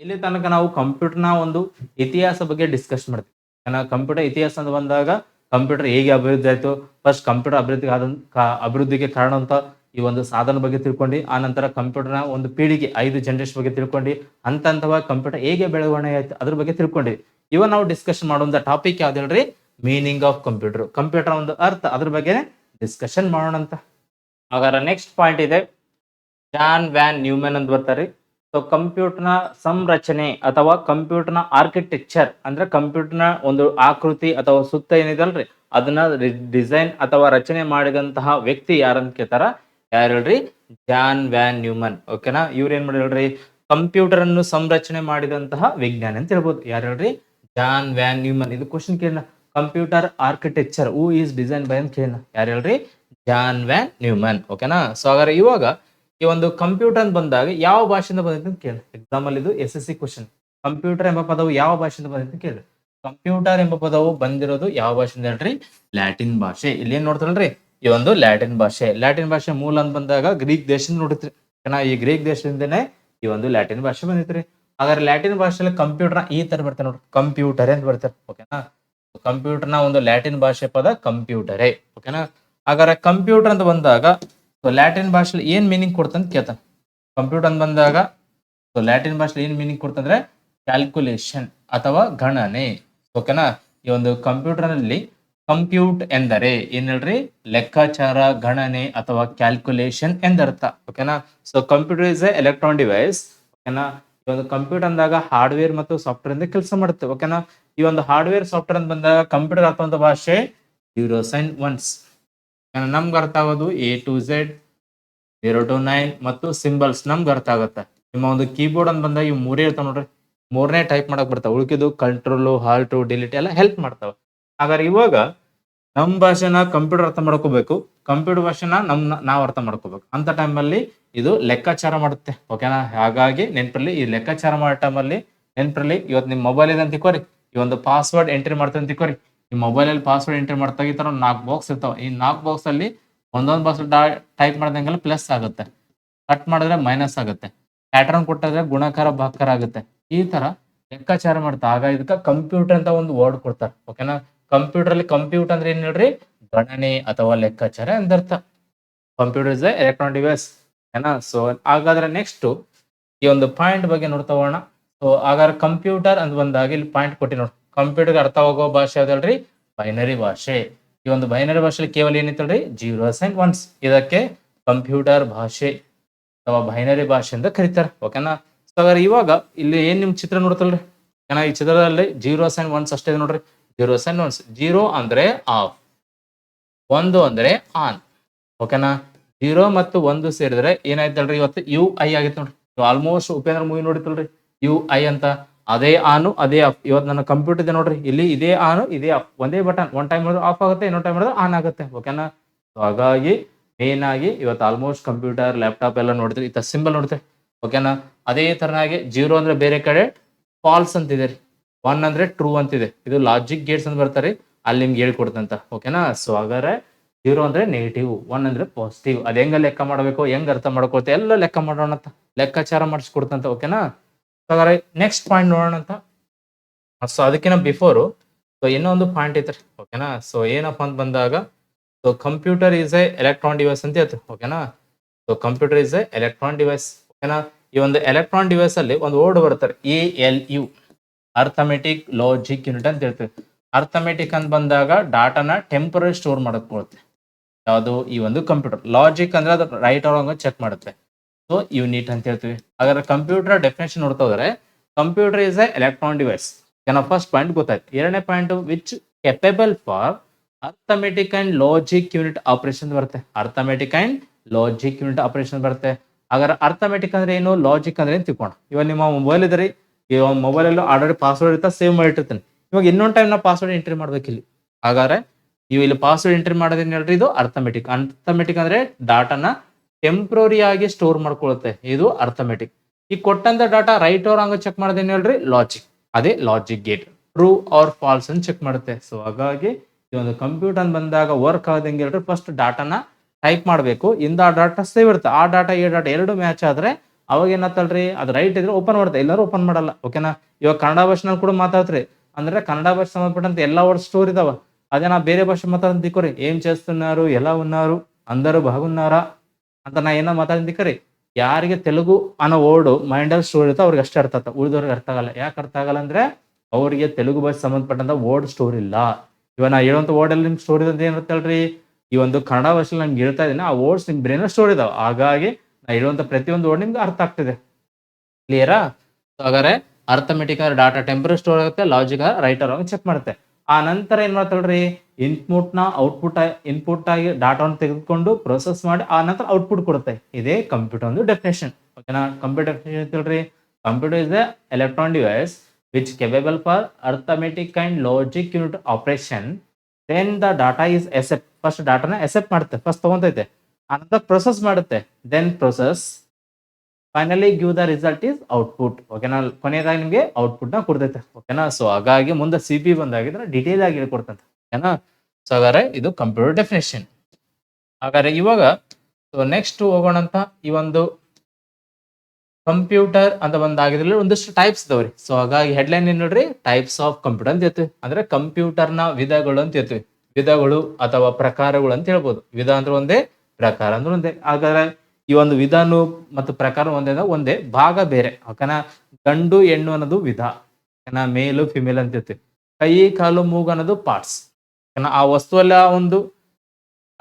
ಇಲ್ಲಿ ತನಕ ನಾವು ಕಂಪ್ಯೂಟರ್ನ ಒಂದು ಇತಿಹಾಸ ಬಗ್ಗೆ ಡಿಸ್ಕಸ್ ಮಾಡ್ತೀವಿ. ಕಂಪ್ಯೂಟರ್ ಇತಿಹಾಸ ಅಂತ ಬಂದಾಗ ಕಂಪ್ಯೂಟರ್ ಹೇಗೆ ಅಭಿವೃದ್ಧಿ ಆಯ್ತು, ಫಸ್ಟ್ ಕಂಪ್ಯೂಟರ್ ಅಭಿವೃದ್ಧಿಗೆ ಕಾರಣ ಅಂತ ಈ ಒಂದು ಸಾಧನ ಬಗ್ಗೆ ತಿಳ್ಕೊಂಡು, ಆ ನಂತರ ಕಂಪ್ಯೂಟರ್ನ ಒಂದು ಪೀಳಿಗೆ 5 ಜನರೇಷನ್ ಬಗ್ಗೆ ತಿಳ್ಕೊಂಡು, ಹಂತ ಹಂತವಾಗಿ ಕಂಪ್ಯೂಟರ್ ಹೇಗೆ ಬೆಳವಣಿಗೆ ಆಯ್ತು ಅದ್ರ ಬಗ್ಗೆ ತಿಳ್ಕೊಂಡ್ವಿ. ಇವಾಗ ನಾವು ಡಿಸ್ಕಷನ್ ಮಾಡುವಂತ ಟಾಪಿಕ್ ಯಾವ್ದು ಹೇಳ್ರಿ? Meaning of computer. ಕಂಪ್ಯೂಟರ್ ಒಂದು ಅರ್ಥ, ಅದ್ರ ಬಗ್ಗೆ ಡಿಸ್ಕಷನ್ ಮಾಡೋಣ ಅಂತ. ಹಾಗಾದ್ರೆ ನೆಕ್ಸ್ಟ್ ಪಾಯಿಂಟ್ ಇದೆ, ಜಾನ್ ವ್ಯಾನ್ ನ್ಯೂಮನ್ ಅಂತ ಬರ್ತಾರೆ. ಸೊ ಕಂಪ್ಯೂಟರ್ನ ಸಂರಚನೆ ಅಥವಾ ಕಂಪ್ಯೂಟರ್ನ ಆರ್ಕಿಟೆಕ್ಚರ್ ಅಂದ್ರೆ ಕಂಪ್ಯೂಟರ್ನ ಒಂದು ಆಕೃತಿ ಅಥವಾ ಸುತ್ತ ಏನಿದಲ್ರಿ ಅದನ್ನ ಡಿಸೈನ್ ಅಥವಾ ರಚನೆ ಮಾಡಿದಂತಹ ವ್ಯಕ್ತಿ ಯಾರಂತ ಕೇಳ್ತಾರ? ಯಾರು ಹೇಳ್ರಿ? John von Neumann. ಓಕೆನಾ? ಇವ್ರು ಏನ್ ಮಾಡಿ ಹೇಳ್ರಿ? ಕಂಪ್ಯೂಟರ್ ಅನ್ನು ಸಂರಚನೆ ಮಾಡಿದಂತಹ ವಿಜ್ಞಾನಿ ಅಂತ ಹೇಳ್ಬೋದು. ಯಾರು ಹೇಳ್ರಿ? John von Neumann. ಇದು ಕ್ವಶನ್ ಕೇಳ, computer architecture who is design by ಅಂತ ಕೇಳ. ಯಾರು ಹೇಳ್ರಿ? John von Neumann. ಓಕೆನಾ? ಸೊ ಹಾಗಾದ್ರೆ ಇವಾಗ ಈ ಒಂದು ಕಂಪ್ಯೂಟರ್ ಅಂತ ಬಂದಾಗ ಯಾವ ಭಾಷೆಯಿಂದ ಬಂದಿದೆ ಅಂತ ಕೇಳಿ. ಎಕ್ಸಾಮ್ ಅಲ್ಲಿ ಇದು SSC ಕ್ವಶನ್. ಕಂಪ್ಯೂಟರ್ ಎಂಬ ಪದವು ಯಾವ ಭಾಷೆಯಿಂದ ಬಂದಿದೆ ಅಂತ ಕೇಳಿ. ಕಂಪ್ಯೂಟರ್ ಎಂಬ ಪದವು ಬಂದಿರೋದು ಯಾವ ಭಾಷೆಯಿಂದ ಹೇಳ್ರಿ? ಲ್ಯಾಟಿನ್ ಭಾಷೆ. ಇಲ್ಲಿ ಏನ್ ನೋಡ್ತಾರಲ್ರಿ? ಈ ಒಂದು ಲ್ಯಾಟಿನ್ ಭಾಷೆ. ಲ್ಯಾಟಿನ್ ಭಾಷೆ ಮೂಲ ಅಂತ ಬಂದಾಗ ಗ್ರೀಕ್ ದೇಶದಿಂದ ನೋಡಿತ್ರಿ. ಈ ಗ್ರೀಕ್ ದೇಶದಿಂದನೇ ಈ ಒಂದು ಲ್ಯಾಟಿನ್ ಭಾಷೆ ಬಂದಿತ್ರಿ. ಹಾಗಾದ್ರೆ ಲ್ಯಾಟಿನ್ ಭಾಷೆಯಲ್ಲಿ ಕಂಪ್ಯೂಟರ್ ಈ ತರ ಬರ್ತಾರೆ ನೋಡ್ರಿ, ಕಂಪ್ಯೂಟರ್ ಅಂತ ಬರ್ತಾರೆ. ಓಕೆನಾ? ಕಂಪ್ಯೂಟರ್ನ ಒಂದು ಲ್ಯಾಟಿನ್ ಭಾಷೆ ಪದ ಕಂಪ್ಯೂಟರೇ. ಓಕೆನಾ? ಹಾಗಾದ್ರೆ ಕಂಪ್ಯೂಟರ್ ಅಂತ ಬಂದಾಗ ಲ್ಯಾಟಿನ್ ಭಾಷೆಲಿ ಏನ್ ಮೀನಿಂಗ್ ಕೊಡ್ತಂತ ಕೇಳ್ತಾನೆ. ಕಂಪ್ಯೂಟರ್ ಅಂತ ಬಂದಾಗ ಲ್ಯಾಟಿನ್ ಭಾಷೆಲಿ ಏನ್ ಮೀನಿಂಗ್ ಕೊಡ್ತಂದ್ರೆ ಕ್ಯಾಲ್ಕುಲೇಷನ್ ಅಥವಾ ಗಣನೆ. ಓಕೆನಾ? ಈ ಒಂದು ಕಂಪ್ಯೂಟರ್ ನಲ್ಲಿ ಕಂಪ್ಯೂಟ್ ಎಂದರೆ ಏನ್ ಹೇಳ್ರಿ? ಲೆಕ್ಕಾಚಾರ, ಗಣನೆ ಅಥವಾ ಕ್ಯಾಲ್ಕುಲೇಷನ್ ಎಂದರ್ಥ. ಓಕೆನಾ? So computer is a electron device. ಓಕೆನಾ? ಈ ಒಂದು ಕಂಪ್ಯೂಟರ್ ಅಂದಾಗ ಹಾರ್ಡ್ವೇರ್ ಮತ್ತು ಸಾಫ್ಟ್ವೇರ್ ಇಂದ ಕೆಲಸ ಮಾಡುತ್ತೆ. ಓಕೆನಾ? ಈ ಒಂದು ಹಾರ್ಡ್ವೇರ್ ಸಾಫ್ಟ್ವೇರ್ ಅಂತ ಬಂದಾಗ ಕಂಪ್ಯೂಟರ್ ಅರ್ಥವಂತ ಭಾಷೆ zeros and ones. ನಮ್ಗೆ ಅರ್ಥ ಆಗೋದು A to Z, 0 to 9 ಮತ್ತು ಸಿಂಬಲ್ಸ್ ನಮ್ಗೆ ಅರ್ಥ ಆಗುತ್ತೆ. ನಿಮ್ಮ ಒಂದು ಕೀಬೋರ್ಡ್ ಅಂತ ಬಂದಾಗ ಇವು ಮೂರೇ ಇರ್ತಾವ ನೋಡ್ರಿ, ಮೂರನೇ ಟೈಪ್ ಮಾಡಕ್ ಬರ್ತಾವ. ಉಳಿಕಿದ್ದು ಕಂಟ್ರೋಲ್, ಹಾಲ್ಟ್, ಡಿಲೀಟ್ ಎಲ್ಲ ಹೆಲ್ಪ್ ಮಾಡ್ತಾವ. ಹಾಗಾದ್ರೆ ಇವಾಗ ನಮ್ ಭಾಷೆನ ಕಂಪ್ಯೂಟರ್ ಅರ್ಥ ಮಾಡ್ಕೋಬೇಕು, ಕಂಪ್ಯೂಟರ್ ಭಾಷೆನ ನಾವು ಅರ್ಥ ಮಾಡ್ಕೋಬೇಕು. ಅಂತ ಟೈಮಲ್ಲಿ ಇದು ಲೆಕ್ಕಾಚಾರ ಮಾಡುತ್ತೆ. ಓಕೆನಾ? ಹಾಗಾಗಿ ನೆನಪಲ್ಲಿ ಈ ಲೆಕ್ಕಾಚಾರ ಮಾಡೋ ಟೈಮಲ್ಲಿ ನೆನಪಲ್ಲಿ ಇವತ್ತು ನಿಮ್ಮ ಮೊಬೈಲ್ ಇದೆ ಅಂತ ತಿಳ್ಕೊರಿ, ಈ ಒಂದು ಪಾಸ್ವರ್ಡ್ ಎಂಟ್ರಿ ಮಾಡ್ತಾ ಅಂತ ತಿಳ್ಕೊರಿ. ಈ ಮೊಬೈಲ್ ಅಲ್ಲಿ ಪಾಸ್ವರ್ಡ್ ಎಂಟ್ರಿ ಮಾಡ್ತಾ ಈ ತರ 4 ಬಾಕ್ಸ್ ಇರ್ತಾವ. ಈ 4 ಬಾಕ್ಸ್ ಅಲ್ಲಿ ಒಂದೊಂದು ಬಾಕ್ಸ್ ಟೈಪ್ ಮಾಡ್ದಂಗೆಲ್ಲ ಪ್ಲಸ್ ಆಗುತ್ತೆ, ಕಟ್ ಮಾಡಿದ್ರೆ ಮೈನಸ್ ಆಗುತ್ತೆ, ಪ್ಯಾಟರ್ನ್ ಕೊಟ್ಟಾದ್ರೆ ಗುಣಾಕಾರ ಭಾಗಾಕಾರ ಆಗುತ್ತೆ. ಈ ತರ ಲೆಕ್ಕಾಚಾರ ಮಾಡ್ತಾ. ಆಗ ಇದಕ್ಕೆ ಕಂಪ್ಯೂಟರ್ ಅಂತ ಒಂದು ವರ್ಡ್ ಕೊಡ್ತಾರೆ. ಓಕೆನಾ? ಕಂಪ್ಯೂಟರ್ ಅಲ್ಲಿ ಕಂಪ್ಯೂಟರ್ ಅಂದ್ರೆ ಏನ್ ಹೇಳ್ರಿ? ಗಣನೆ ಅಥವಾ ಲೆಕ್ಕಾಚಾರ ಎಂದರ್ಥ. Computer is electronic device. ಏನ? ಸೊ ಹಾಗಾದ್ರೆ ನೆಕ್ಸ್ಟ್ ಈ ಒಂದು ಪಾಯಿಂಟ್ ಬಗ್ಗೆ ನೋಡ್ತಾ ಹೋಗೋಣ. ಸೊ ಹಾಗಾದ್ರೆ ಕಂಪ್ಯೂಟರ್ ಅಂತ ಬಂದಾಗ ಇಲ್ಲಿ ಪಾಯಿಂಟ್ ಕೊಟ್ಟಿ ನೋಡಿ, ಕಂಪ್ಯೂಟರ್ಗೆ ಅರ್ಥವಾಗೋ ಭಾಷೆ ಯಾವ್ದಲ್ರಿ? ಬೈನರಿ ಭಾಷೆ. ಈ ಒಂದು ಬೈನರಿ ಭಾಷೆಯಲ್ಲಿ ಕೇವಲ ಏನಿತ್ತಲ್ರಿ? zeros and ones. ಇದಕ್ಕೆ ಕಂಪ್ಯೂಟರ್ ಭಾಷೆ ಅಥವಾ ಬೈನರಿ ಭಾಷೆ ಅಂತ ಕರೀತಾರೆ. ಓಕೆನಾ? ಸೊ ಹಾಗಾದ್ರೆ ಇವಾಗ ಇಲ್ಲಿ ಏನ್ ನಿಮ್ ಚಿತ್ರ ನೋಡ್ತಲ್ರಿ? ಏನ ಈ ಚಿತ್ರದಲ್ಲಿ zeros and ones ಅಷ್ಟೇ ಇದೆ ನೋಡ್ರಿ. zeros and ones. 0 ಅಂದ್ರೆ ಆಫ್, 1 ಅಂದ್ರೆ ಆನ್. ಓಕೆನಾ? 0 ಮತ್ತು 1 ಸೇರಿದ್ರೆ ಏನಾಯ್ತಲ್ರಿ? ಇವತ್ತು UI ಆಗಿತ್ತು ನೋಡ್ರಿ. ಆಲ್ಮೋಸ್ಟ್ ಉಪೇಂದ್ರ ಮೂವಿ ನೋಡಿತಲ್ರಿ UI ಅಂತ. ಅದೇ ಆನು ಅದೇ ಆಫ್. ಇವತ್ತು ನನ್ನ ಕಂಪ್ಯೂಟರ್ ಇದೆ ನೋಡ್ರಿ, ಇಲ್ಲಿ ಇದೇ ಆನು ಇದೇ ಆಫ್, ಒಂದೇ ಬಟನ್. ಒನ್ ಟೈಮ್ ಮಾಡಿದ್ರೆ ಆಫ್ ಆಗುತ್ತೆ, ಇನ್ನೊಂದು ಟೈಮ್ ಮಾಡಿದ್ರೆ ಆನ್ ಆಗುತ್ತೆ. ಓಕೆನಾ? ಹಾಗಾಗಿ ಮೇನ್ ಆಗಿ ಇವತ್ತು ಆಲ್ಮೋಸ್ಟ್ ಕಂಪ್ಯೂಟರ್, ಲ್ಯಾಪ್ಟಾಪ್ ಎಲ್ಲ ನೋಡ್ತೀವಿ, ಇತ್ತ ಸಿಂಬಲ್ ನೋಡ್ತೇವೆ. ಓಕೆನಾ? ಅದೇ ತರನಾಗಿ 0 ಅಂದ್ರೆ ಬೇರೆ ಕಡೆ ಫಾಲ್ಸ್ ಅಂತಿದೆ ರೀ, 1 ಅಂದ್ರೆ ಟ್ರೂ ಅಂತಿದೆ. ಇದು ಲಾಜಿಕ್ ಗೇಟ್ಸ್ ಅಂತ ಬರ್ತಾರೆ, ಅಲ್ಲಿ ನಿಮ್ಗೆ ಹೇಳ್ಕೊಡ್ತಂತ. ಓಕೆನಾ? ಸೊ ಹಾಗಾದ್ರೆ 0 ಅಂದ್ರೆ ನೆಗೆಟಿವ್, 1 ಅಂದ್ರೆ ಪಾಸಿಟಿವ್. ಅದ್ ಹೆಂಗ ಲೆಕ್ಕ ಮಾಡಬೇಕು, ಹೆಂಗ್ ಅರ್ಥ ಮಾಡ್ಕೊಳ್ತೆ ಎಲ್ಲ ಲೆಕ್ಕ ಮಾಡೋಣ ಅಂತ, ಲೆಕ್ಕಾಚಾರ ಮಾಡಿಸ್ಕೊಡ್ತಂತ. ಓಕೆನಾ? ಹಾಗಾದ್ರೆ ನೆಕ್ಸ್ಟ್ ಪಾಯಿಂಟ್ ನೋಡೋಣ ಅಂತ. ಸೊ ಅದಕ್ಕಿಂತ ಬಿಫೋರ್ ಇನ್ನೊಂದು ಪಾಯಿಂಟ್ ಐತ್ರಿ. ಓಕೆನಾ? ಸೊ ಏನಪ್ಪಾ ಅಂತ ಬಂದಾಗ so computer is A electron device ಅಂತ ಹೇಳ್ತೀವಿ. ಓಕೆನಾ? So computer is A electron device. ಓಕೆನಾ? ಈ ಒಂದು ಎಲೆಕ್ಟ್ರಾನ್ ಡಿವೈಸ್ ಅಲ್ಲಿ ಒಂದು ವರ್ಡ್ ಬರ್ತಾರೆ, ALU, ಅರ್ಥಮೆಟಿಕ್ ಲಾಜಿಕ್ ಯೂನಿಟ್ ಅಂತ ಹೇಳ್ತೀವಿ. ಅರ್ಥಮೆಟಿಕ್ ಅಂತ ಬಂದಾಗ ಡಾಟಾನ ಟೆಂಪರರಿ ಸ್ಟೋರ್ ಮಾಡಕ್ಕೆ ಯಾವುದು? ಈ ಒಂದು ಕಂಪ್ಯೂಟರ್. ಲಾಜಿಕ್ ಅಂದ್ರೆ ಅದು ರೈಟ್ ಆರ್ ಚೆಕ್ ಮಾಡುತ್ತೆ. ಸೊ ಯೂನಿಟ್ ಅಂತ ಹೇಳ್ತೀವಿ. ಹಾಗಾದ್ರೆ ಕಂಪ್ಯೂಟರ್ ಡೆಫಿನೇಷನ್ ನೋಡ್ತಾ ಹೋದ್ರೆ computer is a electron device. First point ಗೊತ್ತಾಯ್ತು. ಎರಡನೇ point which capable for arithmetic and logic unit operation ಬರುತ್ತೆ. Arithmetic and logic unit operation ಬರುತ್ತೆ. ಹಾಗಾದ್ರೆ ಅರ್ಥಮೆಟಿಕ್ ಅಂದ್ರೆ ಏನು, ಲಾಜಿಕ್ ಅಂದ್ರೆ ಏನು ತಿಳ್ಕೋಣ. ಇವಾಗ ನಿಮ್ಮ ಮೊಬೈಲ್ ಇದೆ ರೀ, ಇವಾಗ ಮೊಬೈಲ್ ಅಲ್ಲಿ ಆಲ್ರೆಡಿ ಪಾಸ್ವರ್ಡ್ ಇರ್ತಾ ಸೇವ್ ಮಾಡಿಟ್ಟಿರ್ತಾನೆ. ಇವಾಗ ಇನ್ನೊಂದು ಟೈಮ್ ನಾ ಪಾಸ್ವರ್ಡ್ ಎಂಟ್ರಿ ಮಾಡ್ಬೇಕಿಲ್ಲಿ. ಹಾಗಾದ್ರೆ ನೀವು ಇಲ್ಲಿ ಪಾಸ್ವರ್ಡ್ ಎಂಟ್ರಿ ಮಾಡೋದೇನು ಹೇಳ್ರಿ? ಇದು ಅರ್ಥಮೆಟಿಕ್. ಅರ್ಥಮೆಟಿಕ್ ಅಂದ್ರೆ ಡಾಟಾನ ಟೆಂಪ್ರರಿ ಆಗಿ ಸ್ಟೋರ್ ಮಾಡ್ಕೊಳ್ಳುತ್ತೆ, ಇದು ಅರ್ಥಮೆಟಿಕ್. ಈ ಕೊಟ್ಟಂತ data right or wrong check ಮಾಡೋದೇನು ಹೇಳ್ರಿ? ಲಾಜಿಕ್. ಅದೇ logic gate, true or false ಅಂತ ಚೆಕ್ ಮಾಡುತ್ತೆ. ಸೊ ಹಾಗಾಗಿ ಈ ಒಂದು ಕಂಪ್ಯೂಟರ್ ಬಂದಾಗ ವರ್ಕ್ ಆಗೋದಂಗೆ ಹೇಳ್ರಿ, ಫಸ್ಟ್ ಡಾಟಾನ ಟೈಪ್ ಮಾಡಬೇಕು, ಇಂದ ಡಾಟಾ ಸೇವ್ ಇರುತ್ತೆ. ಆ ಡಾಟಾ ಈ ಡಾಟಾ ಎರಡು ಮ್ಯಾಚ್ ಆದ್ರೆ ಅವಾಗ ಏನತ್ತಲ್ರಿ ಅದು ರೈಟ್ ಇದ್ರೆ ಓಪನ್ ಮಾಡ್ತಾರೆ, ಎಲ್ಲರೂ ಓಪನ್ ಮಾಡಲ್ಲ. ಓಕೆನಾ. ಇವಾಗ ಕನ್ನಡ ಭಾಷೆನಲ್ಲಿ ಕೂಡ ಮಾತಾಡ್ತ್ರಿ ಅಂದ್ರೆ ಕನ್ನಡ ಭಾಷೆ ಸಂಬಂಧಪಟ್ಟಂತ ಎಲ್ಲಾ ವರ್ಡ್ ಸ್ಟೋರ್ ಇದಾವ. అదే నా ಬೇರೆ భాష మాట్లాడిందికోరి ఏం చేస్తున్నారు ఎలా ఉన్నారు అందరూ బాగున్నారా ಅಂತ ನಾ ಏನೋ ಮಾತಾಡಿದಿಕ್ಕರಿ ಯಾರಿಗೆ ತೆಲುಗು ಅನ್ನೋ ವರ್ಡ್ ಮೈಂಡಲ್ಲಿ ಸ್ಟೋರ್ ಇರುತ್ತೆ ಅವ್ರಿಗೆ ಅಷ್ಟೇ ಅರ್ಥ ಆಗ್ತದೆ, ಉಳಿದವ್ರಿಗೆ ಅರ್ಥ ಆಗಲ್ಲ. ಯಾಕೆ ಅರ್ಥ ಆಗಲ್ಲ ಅಂದ್ರೆ ಅವರಿಗೆ ತೆಲುಗು ಭಾಷೆ ಸಂಬಂಧಪಟ್ಟಂತ ವರ್ಡ್ ಸ್ಟೋರ್ ಇಲ್ಲ. ಇವಾಗ ನಾ ಹೇಳುವಂತ ವರ್ಡ್ ಅಲ್ಲಿ ನಿಮ್ಗೆ ಸ್ಟೋರ್ ಇರೋದು ಏನಿರುತ್ತಲ್ರಿ, ಈ ಒಂದು ಕನ್ನಡ ಭಾಷೆಲಿ ನಮ್ಗೆ ಹೇಳ್ತಾ ಇದೀನಿ ಆ ವರ್ಡ್ಸ್ ನಿಮ್ ಬ್ರೈನ್ ಸ್ಟೋರ್ ಇದಾವೆ. ಹಾಗಾಗಿ ನಾ ಹೇಳುವಂತ ಪ್ರತಿಯೊಂದು ವರ್ಡ್ ನಿಮ್ಗೆ ಅರ್ಥ ಆಗ್ತಿದೆ. ಕ್ಲಿಯರಾ? ಹಾಗಾದ್ರೆ ಅರ್ಥಮೆಟಿಕ್ ಡಾಟಾ ಟೆಂಪರರಿ ಸ್ಟೋರ್ ಆಗುತ್ತೆ, ಲಾಜಿಕ್ ರೈಟರ್ ಚೆಕ್ ಮಾಡುತ್ತೆ. ಆ ನಂತರ ಏನ್ ಮಾಡ್ತಾಳ್ರಿ, ಇನ್ಪುಟ್ ನ ಇನ್ಪುಟ್ ಆಗಿ ಡಾಟಾವನ್ನು ತೆಗೆದುಕೊಂಡು ಪ್ರೊಸೆಸ್ ಮಾಡಿ ಆ ನಂತರ ಔಟ್ಪುಟ್ ಕೊಡುತ್ತೆ. ಇದೇ ಕಂಪ್ಯೂಟರ್ ಒಂದು ಡೆಫಿನೇಷನ್. ಓಕೆನಾ. ಕಂಪ್ಯೂಟರ್ ಡೆಫಿನೇಷನ್ ಅಂತೇಳ್ರಿ, computer is the electron device which capable for arithmetic and logic unit operation. Then the data is accept. First ಡಾಟಾನ ಎಸೆಪ್ಟ್ ಮಾಡುತ್ತೆ, ಫಸ್ಟ್ ತಗೊಂತೈತೆ, ಆನಂತರ ಪ್ರೊಸೆಸ್ ಮಾಡುತ್ತೆ, then process finally give the result is output. ಓಕೆನಾ. ಕೊನೆಯದಾಗಿ ನಿಮಗೆ output ನ ಕೊಡ್ತೈತೆ. ಓಕೆನಾ. ಸೊ ಹಾಗಾಗಿ ಮುಂದೆ CP ಬಂದಾಗಿದ್ರೆ ಡೀಟೇಲ್ ಆಗಿ ಹೇಳ್ಕೊಡ್ತಂತೆ. ಓಕೆನಾ. ಸೊ ಹಾಗಾದ್ರೆ ಇದು ಕಂಪ್ಯೂಟರ್ ಡೆಫಿನೇಷನ್. ಹಾಗಾದ್ರೆ ಇವಾಗ ಸೊ ನೆಕ್ಸ್ಟ್ ಹೋಗೋಣ ಅಂತ ಈ ಒಂದು ಕಂಪ್ಯೂಟರ್ ಅಂತ ಬಂದಾಗಿದ್ರಲ್ಲಿ ಒಂದಷ್ಟು ಟೈಪ್ಸ್ ಇದಾವ್ರಿ. ಸೊ ಹಾಗಾಗಿ ಹೆಡ್ಲೈನ್ ಏನ್ ನೋಡ್ರಿ, ಟೈಪ್ಸ್ ಆಫ್ ಕಂಪ್ಯೂಟರ್ ಅಂತ ಹೇಳ್ತೀವಿ. ಅಂದ್ರೆ ಕಂಪ್ಯೂಟರ್ ನ ವಿಧಗಳು ಅಂತ ಹೇಳ್ತೀವಿ. ವಿಧಗಳು ಅಥವಾ ಪ್ರಕಾರಗಳು ಅಂತ ಹೇಳ್ಬೋದು. ವಿಧ ಅಂದ್ರೆ ಒಂದೇ, ಪ್ರಕಾರ ಅಂದ್ರೆ ಒಂದೇ. ಹಾಗಾದ್ರೆ ಈ ಒಂದು ವಿಧಾನ ಮತ್ತು ಪ್ರಕಾರ ಒಂದೇ, ಭಾಗ ಬೇರೆ. ಓಕೆನಾ. ಗಂಡು ಹೆಣ್ಣು ಅನ್ನೋದು ವಿಧ, ಓಕೆನಾ, ಮೇಲು ಫಿಮೇಲ್ ಅಂತ ಹೇಳ್ತೀವಿ. ಕೈ ಕಾಲು ಮೂಗು ಅನ್ನೋದು ಪಾರ್ಟ್ಸ್. ಓಕೆನಾ. ಆ ವಸ್ತುವಲ್ಲ ಒಂದು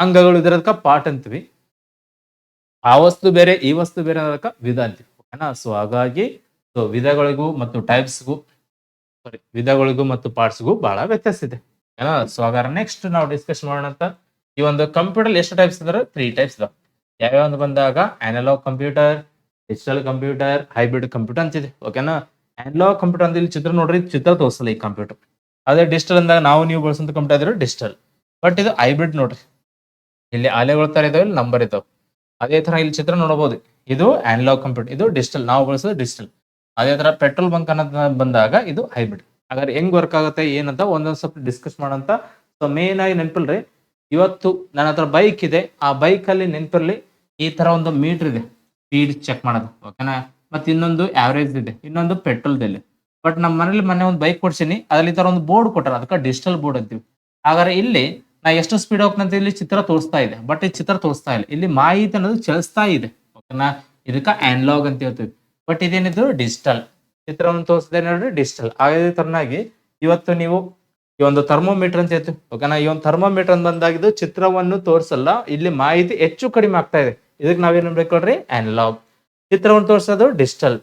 ಅಂಗಗಳು ಇದ್ರದಕ್ಕ ಪಾರ್ಟ್ ಅಂತೀವಿ. ಆ ವಸ್ತು ಬೇರೆ ಈ ವಸ್ತು ಬೇರೆ ಅನ್ನೋದಕ್ಕ ವಿಧ ಅಂತೀವಿ. ಓಕೆನಾ. ಸೊ ಹಾಗಾಗಿ ಸೊ ವಿಧಗಳಿಗೂ ಮತ್ತು ಟೈಪ್ಸ್ಗೂ ವಿಧಗಳಿಗೂ ಮತ್ತು ಪಾರ್ಟ್ಸ್ಗೂ ಬಹಳ ವ್ಯತ್ಯಾಸ ಇದೆ. ಓಕೆನಾ. ಸೊ ಹಾಗಾದ್ರೆ ನೆಕ್ಸ್ಟ್ ನಾವು ಡಿಸ್ಕಸ್ ಮಾಡೋಣ ಅಂತ ಈ ಒಂದು ಕಂಪ್ಯೂಟರ್ ಎಷ್ಟು ಟೈಪ್ಸ್ ಅಂದ್ರೆ 3 ಟೈಪ್ಸ್ ಇದಾವೆ. ಯಾವ್ಯಾವ ಅಂತ ಬಂದಾಗ analog computer, digital computer, hybrid computer ಅಂತಿದೆ. ಓಕೆನಾ. ಅನಲಾಗ್ ಕಂಪ್ಯೂಟರ್ ಅಂತ ಇಲ್ಲಿ ಚಿತ್ರ ನೋಡ್ರಿ, ಚಿತ್ರ ತೋರಿಸಲ್ಲ ಈ ಕಂಪ್ಯೂಟರ್. ಅದೇ ಡಿಜಿಟಲ್ ಅಂದಾಗ ನಾವು ನೀವು ಬಳಸುವಂತ ಕಂಪ್ಯೂಟರ್ ಇದ್ರೆ ಡಿಜಿಟಲ್. ಬಟ್ ಇದು ಹೈಬ್ರಿಡ್ ನೋಡ್ರಿ, ಇಲ್ಲಿ ಅಲೆಗಳು ತರ ಇದಾವೆ, ಇಲ್ಲಿ ನಂಬರ್ ಇದಾವೆ. ಅದೇ ತರ ಇಲ್ಲಿ ಚಿತ್ರ ನೋಡಬಹುದು, ಇದು ಅನಲಾಗ್ ಕಂಪ್ಯೂಟರ್, ಇದು ಡಿಜಿಟಲ್, ನಾವು ಬಳಸೋದು ಡಿಜಿಟಲ್. ಅದೇ ತರ ಪೆಟ್ರೋಲ್ ಬಂಕ್ ಅನ್ನೋದು ಬಂದಾಗ ಇದು ಹೈಬ್ರಿಡ್. ಹಾಗಾದ್ರೆ ಹೆಂಗ್ ವರ್ಕ್ ಆಗುತ್ತೆ ಏನಂತ ಒಂದೊಂದ್ ಸ್ವಲ್ಪ ಡಿಸ್ಕಸ್ ಮಾಡೋಂತ. ಸೊ ಮೇನ್ ಆಗಿ ನೆನಪಿಲ್ರಿ, ಇವತ್ತು ನನ್ನ ಹತ್ರ ಬೈಕ್ ಇದೆ, ಆ ಬೈಕ್ ಅಲ್ಲಿ ನೆನಪಿರ್ಲಿ ಈ ತರ ಒಂದು ಮೀಟರ್ ಇದೆ ಸ್ಪೀಡ್ ಚೆಕ್ ಮಾಡೋದು. ಓಕೆನಾ. ಮತ್ತೆ ಇನ್ನೊಂದು ಆವರೇಜ್ ಇದೆ, ಇನ್ನೊಂದು ಪೆಟ್ರೋಲ್ ಇದೆ. ಬಟ್ ನಮ್ಮ ಮನೇಲಿ ಮೊನ್ನೆ ಒಂದು ಬೈಕ್ ಕೊಡ್ಸೀನಿ, ಅದ್ರಲ್ಲಿ ಈ ತರ ಒಂದು ಬೋರ್ಡ್ ಕೊಟ್ಟಾರ, ಅದಕ್ಕೆ ಡಿಜಿಟಲ್ ಬೋರ್ಡ್ ಅಂತೀವಿ. ಹಾಗಾದ್ರೆ ಇಲ್ಲಿ ನಾ ಎಷ್ಟು ಸ್ಪೀಡ್ ಹೋಗ್ತಂತ ಇಲ್ಲಿ ಚಿತ್ರ ತೋರಿಸ್ತಾ ಇದೆ, ಬಟ್ ಈ ಚಿತ್ರ ತೋರಿಸ್ತಾ ಇಲ್ಲ, ಇಲ್ಲಿ ಮಾಹಿತಿ ಅನ್ನೋದು ಚಲಿಸ್ತಾ ಇದೆ. ಓಕೆನಾ. ಇದಕ್ಕ ಅನಲಾಗ್ ಅಂತ ಹೇಳ್ತೀವಿ. ಬಟ್ ಇದೇನಿದ್ರು ಡಿಜಿಟಲ್, ಚಿತ್ರವನ್ನು ತೋರಿಸದೆ ನೋಡ್ರಿ ಡಿಜಿಟಲ್. ಅದೇ ತರನಾಗಿ ಇವತ್ತು ನೀವು ಈ ಒಂದು ಥರ್ಮೋಮೀಟರ್ ಅಂತ ಹೇಳ್ತೀವಿ. ಓಕೆನಾ. ಈ ಒಂದು ಥರ್ಮೋಮೀಟರ್ ಅಂತ ಬಂದಾಗಿದ್ದು ಚಿತ್ರವನ್ನು ತೋರಿಸಲ್ಲ, ಇಲ್ಲಿ ಮಾಹಿತಿ ಹೆಚ್ಚು ಕಡಿಮೆ ಆಗ್ತಾ ಇದೆ. ಇದಕ್ಕೆ ನಾವೇನ್ ಬೇಕೊಳ್ರಿ, ಅನಲಾಗ್. ಚಿತ್ರವನ್ನು ತೋರಿಸೋದು ಡಿಜಿಟಲ್.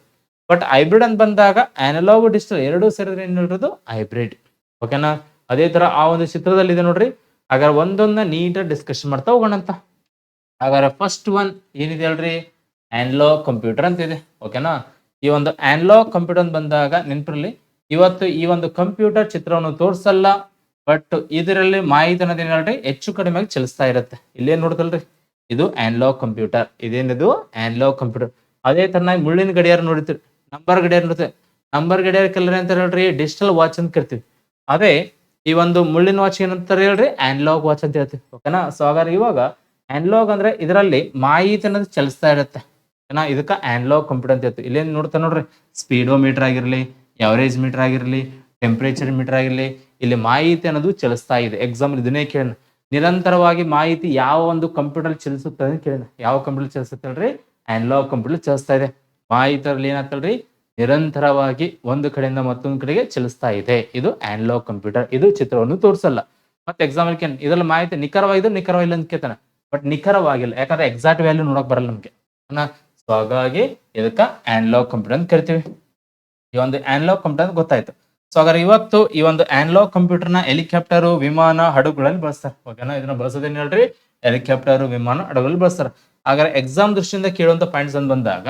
ಬಟ್ ಹೈಬ್ರಿಡ್ ಅಂತ ಬಂದಾಗ ಅನಲಾಗ್ ಡಿಜಿಟಲ್ ಎರಡೂ ಸೇರಿದ್ರೆ ಏನ್ ನೋಡೋದು ಹೈಬ್ರಿಡ್. ಓಕೆನಾ. ಅದೇ ತರ ಆ ಒಂದು ಚಿತ್ರದಲ್ಲಿ ಇದೆ ನೋಡ್ರಿ. ಹಾಗಾದ್ರೆ ಒಂದೊಂದ ನೀಟಾಗಿ ಡಿಸ್ಕಷನ್ ಮಾಡ್ತಾ ಹೋಗೋಣ ಅಂತ. ಹಾಗಾದ್ರೆ ಫಸ್ಟ್ ಒನ್ ಏನಿದೆ ಹೇಳ್ರಿ, ಅನಲಾಗ್ ಕಂಪ್ಯೂಟರ್ ಅಂತ ಇದೆ. ಓಕೆನಾ. ಈ ಒಂದು ಅನಲಾಗ್ ಕಂಪ್ಯೂಟರ್ ಅಂತ ಬಂದಾಗ ನೆನಪಿರಲಿ, ಇವತ್ತು ಈ ಒಂದು ಕಂಪ್ಯೂಟರ್ ಚಿತ್ರವನ್ನು ತೋರಿಸಲ್ಲ, ಬಟ್ ಇದರಲ್ಲಿ ಮಾಹಿತಿ ಅನ್ನೋದು ಏನ್ ಹೇಳ್ರಿ ಹೆಚ್ಚು ಕಡಿಮೆ ಆಗಿ ಚಲಿಸ್ತಾ ಇರುತ್ತೆ. ಇಲ್ಲೇನ್ ನೋಡ್ತಲ್ರಿ, ಇದು ಅನಲಾಗ್ ಕಂಪ್ಯೂಟರ್. ಇದೇನಿದು ಅನಲಾಗ್ ಕಂಪ್ಯೂಟರ್. ಅದೇ ತರನಾಗಿ ಮುಳ್ಳಿನ ಗಡಿಯಾರ ನೋಡಿರ್ತೀವಿ, ನಂಬರ್ ಗಡಿಯಾರ ನೋಡ್ತೇವೆ. ನಂಬರ್ ಗಡಿಯಾರ ಕೆಲರ ಅಂತ ಹೇಳ್ರಿ ಡಿಜಿಟಲ್ ವಾಚ್ ಅಂತ ಕರಿತೀವಿ. ಅದೇ ಈ ಒಂದು ಮುಳ್ಳಿನ ವಾಚ್ ಏನಂತಾರೆ ಹೇಳ್ರಿ, ಅನಲಾಗ್ ವಾಚ್ ಅಂತ ಹೇಳ್ತೀವಿ. ಓಕೆನಾ. ಸೊ ಹಾಗಾದ್ರೆ ಇವಾಗ ಅನಲಾಗ್ ಅಂದ್ರೆ ಇದರಲ್ಲಿ ಮಾಹಿತಿ ಅನ್ನೋದು ಚಲಿಸ್ತಾ ಇರುತ್ತೆ. ಓಕೆನಾ. ಇದಕ್ಕ ಅನಲಾಗ್ ಕಂಪ್ಯೂಟರ್ ಅಂತ ಹೇಳ್ತೀವಿ. ಇಲ್ಲೇನ್ ನೋಡ್ತಾ ನೋಡ್ರಿ, ಸ್ಪೀಡೋ ಮೀಟರ್ ಆಗಿರ್ಲಿ, ಎವರೇಜ್ ಮೀಟರ್ ಆಗಿರಲಿ, ಟೆಂಪರೇಚರ್ ಮೀಟರ್ ಆಗಿರಲಿ, ಇಲ್ಲಿ ಮಾಹಿತಿ ಅನ್ನೋದು ಚಲಿಸ್ತಾ ಇದೆ. ಎಕ್ಸಾಂಪಲ್ ಇದನ್ನೇ ಕೇಳೋಣ, ನಿರಂತರವಾಗಿ ಮಾಹಿತಿ ಯಾವ ಒಂದು ಕಂಪ್ಯೂಟರ್ ಚಲಿಸುತ್ತದೆ ಅಂತ ಕೇಳೋಣ. ಯಾವ ಕಂಪ್ಯೂಟರ್ ಚಲಿಸುತ್ತೆ ಹೇಳ್ರಿ, ಅನಲಾಗ್ ಕಂಪ್ಯೂಟರ್ ಚಲಿಸ್ತಾ ಇದೆ. ಮಾಹಿತಿಯಲ್ಲಿ ಏನಾಗ್ತಲ್ರಿ, ನಿರಂತರವಾಗಿ ಒಂದು ಕಡೆಯಿಂದ ಮತ್ತೊಂದು ಕಡೆಗೆ ಚಲಿಸ್ತಾ ಇದೆ. ಇದು ಅನಲಾಗ್ ಕಂಪ್ಯೂಟರ್. ಇದು ಚಿತ್ರವನ್ನು ತೋರಿಸಲ್ಲ. ಮತ್ತೆ ಎಕ್ಸಾಂಪಲ್ ಕೇಳ, ಇದ್ರಲ್ಲಿ ಮಾಹಿತಿ ನಿಖರವಾಗಿದ್ದು ನಿಖರವಾಗಿಲ್ಲ ಅಂತ ಕೇಳ್ತಾನೆ, ಬಟ್ ನಿಖರವಾಗಿಲ್ಲ, ಯಾಕಂದ್ರೆ ಎಕ್ಸಾಕ್ಟ್ ವ್ಯಾಲ್ಯೂ ನೋಡಕ್ ಬರಲ್ಲ ನಮ್ಗೆ. ಸೊ ಹಾಗಾಗಿ ಇದಕ್ಕ ಅನಲಾಗ್ ಕಂಪ್ಯೂಟರ್ ಅಂತ ಕರಿತೀವಿ. ಈ ಒಂದು ಅನಲಾಗ್ ಕಂಪ್ಯೂಟರ್ ಗೊತ್ತಾಯ್ತು. ಸೊ ಹಾಗಾದ್ರೆ ಇವತ್ತು ಈ ಒಂದು ಅನಲಾಗ್ ಕಂಪ್ಯೂಟರ್ ನ ಹೆಲಿಕಾಪ್ಟರ್, ವಿಮಾನ, ಹಡಗುಗಳಲ್ಲಿ ಬಳಸ್ತಾರೆ. ಓಕೆನಾ. ಇದನ್ನ ಬಳಸೋದೇನ್ ಹೇಳ್ರಿ, ಹೆಲಿಕಾಪ್ಟರ್, ವಿಮಾನ, ಹಡಗುಗಳಲ್ಲಿ ಬಳಸ್ತಾರೆ. ಹಾಗಾದ್ರೆ ಎಕ್ಸಾಮ್ ದೃಷ್ಟಿಯಿಂದ ಕೇಳುವಂತ ಪಾಯಿಂಟ್ಸ್ ಅಂತ ಬಂದಾಗ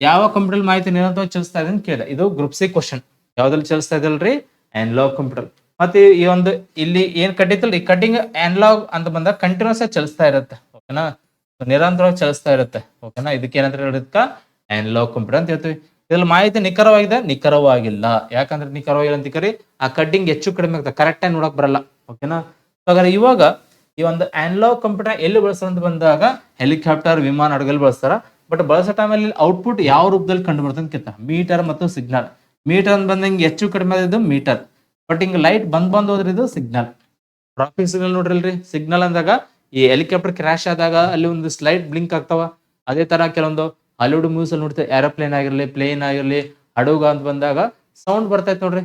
ಯಾವ ಕಂಪ್ಯೂಟರ್ ಮಾಹಿತಿ ನಿರಂತರವಾಗಿ ಚಲಿಸ್ತಾ ಇದೆ ಅಂತ ಕೇಳಿದೆ. ಇದು ಗ್ರೂಪ್ ಸಿ ಕ್ವಶನ್. ಯಾವ್ದ್ರಲ್ಲಿ ಚಲಿಸ್ತಾ ಇದಲ್ರಿ, ಅನಲಾಗ್ ಕಂಪ್ಯೂಟರ್. ಮತ್ತೆ ಈ ಒಂದು ಇಲ್ಲಿ ಏನ್ ಕಟ್ಟಿತ್ತಲ್ಲ, ಈ ಕಟ್ಟಿಂಗ್ ಅನಲಾಗ್ ಅಂತ ಬಂದಾಗ ಕಂಟಿನ್ಯೂಸ್ ಆಗಿ ಚಲಿಸ್ತಾ ಇರುತ್ತೆ. ಓಕೆನಾ. ನಿರಂತರವಾಗಿ ಚಲಿಸ್ತಾ ಇರುತ್ತೆ. ಓಕೆನಾ. ಇದಕ್ಕೆ ಏನಂತ ಹೇಳಿದ್ಕ ಅನಲಾಗ್ ಕಂಪ್ಯೂಟರ್ ಅಂತ ಹೇಳ್ತೀವಿ. ಇದ್ರಲ್ಲಿ ಮಾಹಿತಿ ನಿಖರವಾಗಿದೆ, ನಿಖರವಾಗಿಲ್ಲ. ಯಾಕಂದ್ರೆ ನಿಖರವಾಗಿಲ್ಲ ಅಂತ ಕರಿ, ಆ ಕಟ್ಟಿಂಗ್ ಹೆಚ್ಚು ಕಡಿಮೆ ಆಗ್ತದೆ, ಕರೆಕ್ಟ್ ಆಗಿ ನೋಡಕ್ ಬರಲ್ಲ. ಓಕೆನಾ. ಹಾಗಾದ್ರೆ ಇವಾಗ ಈ ಒಂದು ಅನಲಾಗ್ ಕಂಪ್ಯೂಟರ್ ಎಲ್ಲಿ ಬಳಸ್ತಾರ ಅಂತ ಬಂದಾಗ ಹೆಲಿಕಾಪ್ಟರ್, ವಿಮಾನ, ಹಡಗಲ್ಲಿ ಬಳಸ್ತಾರ. ಬಟ್ ಬಳಸೋ ಟೈಮಲ್ಲಿ ಔಟ್ಪುಟ್ ಯಾವ ರೂಪದಲ್ಲಿ ಕಂಡು ಬರ್ತದೆ ಅಂತ ಕೇಳ್ತಾರೆ. ಮೀಟರ್ ಮತ್ತು ಸಿಗ್ನಲ್. ಮೀಟರ್ ಅಂತ ಬಂದಂಗೆ ಹೆಚ್ಚು ಕಡಿಮೆ ಆದಿದ್ದು ಮೀಟರ್, ಬಟ್ ಹಿಂಗೆ ಲೈಟ್ ಬಂದ್ ಹೋದ್ರೆ ಇದು ಸಿಗ್ನಲ್. ಟ್ರಾಫಿಕ್ ಸಿಗ್ನಲ್ ನೋಡ್ರಿಲ್ರಿ, ಸಿಗ್ನಲ್ ಅಂದಾಗ ಈ ಹೆಲಿಕಾಪ್ಟರ್ ಕ್ರಾಶ್ ಆದಾಗ ಅಲ್ಲಿ ಒಂದು ಸ್ಲೈಟ್ ಬ್ಲಿಂಕ್ ಆಗ್ತಾವ. ಅದೇ ತರ ಕೆಲವೊಂದು ಹಾಲಿವುಡ್ ಮೂವೀಸ್ ಅಲ್ಲಿ ನೋಡ್ತೇವೆ, ಏರೋಪ್ಲೇನ್ ಆಗಿರ್ಲಿ, ಪ್ಲೇನ್ ಆಗಿರ್ಲಿ, ಹಡಗು ಅಂತ ಬಂದಾಗ ಸೌಂಡ್ ಬರ್ತೈತೆ ನೋಡ್ರಿ,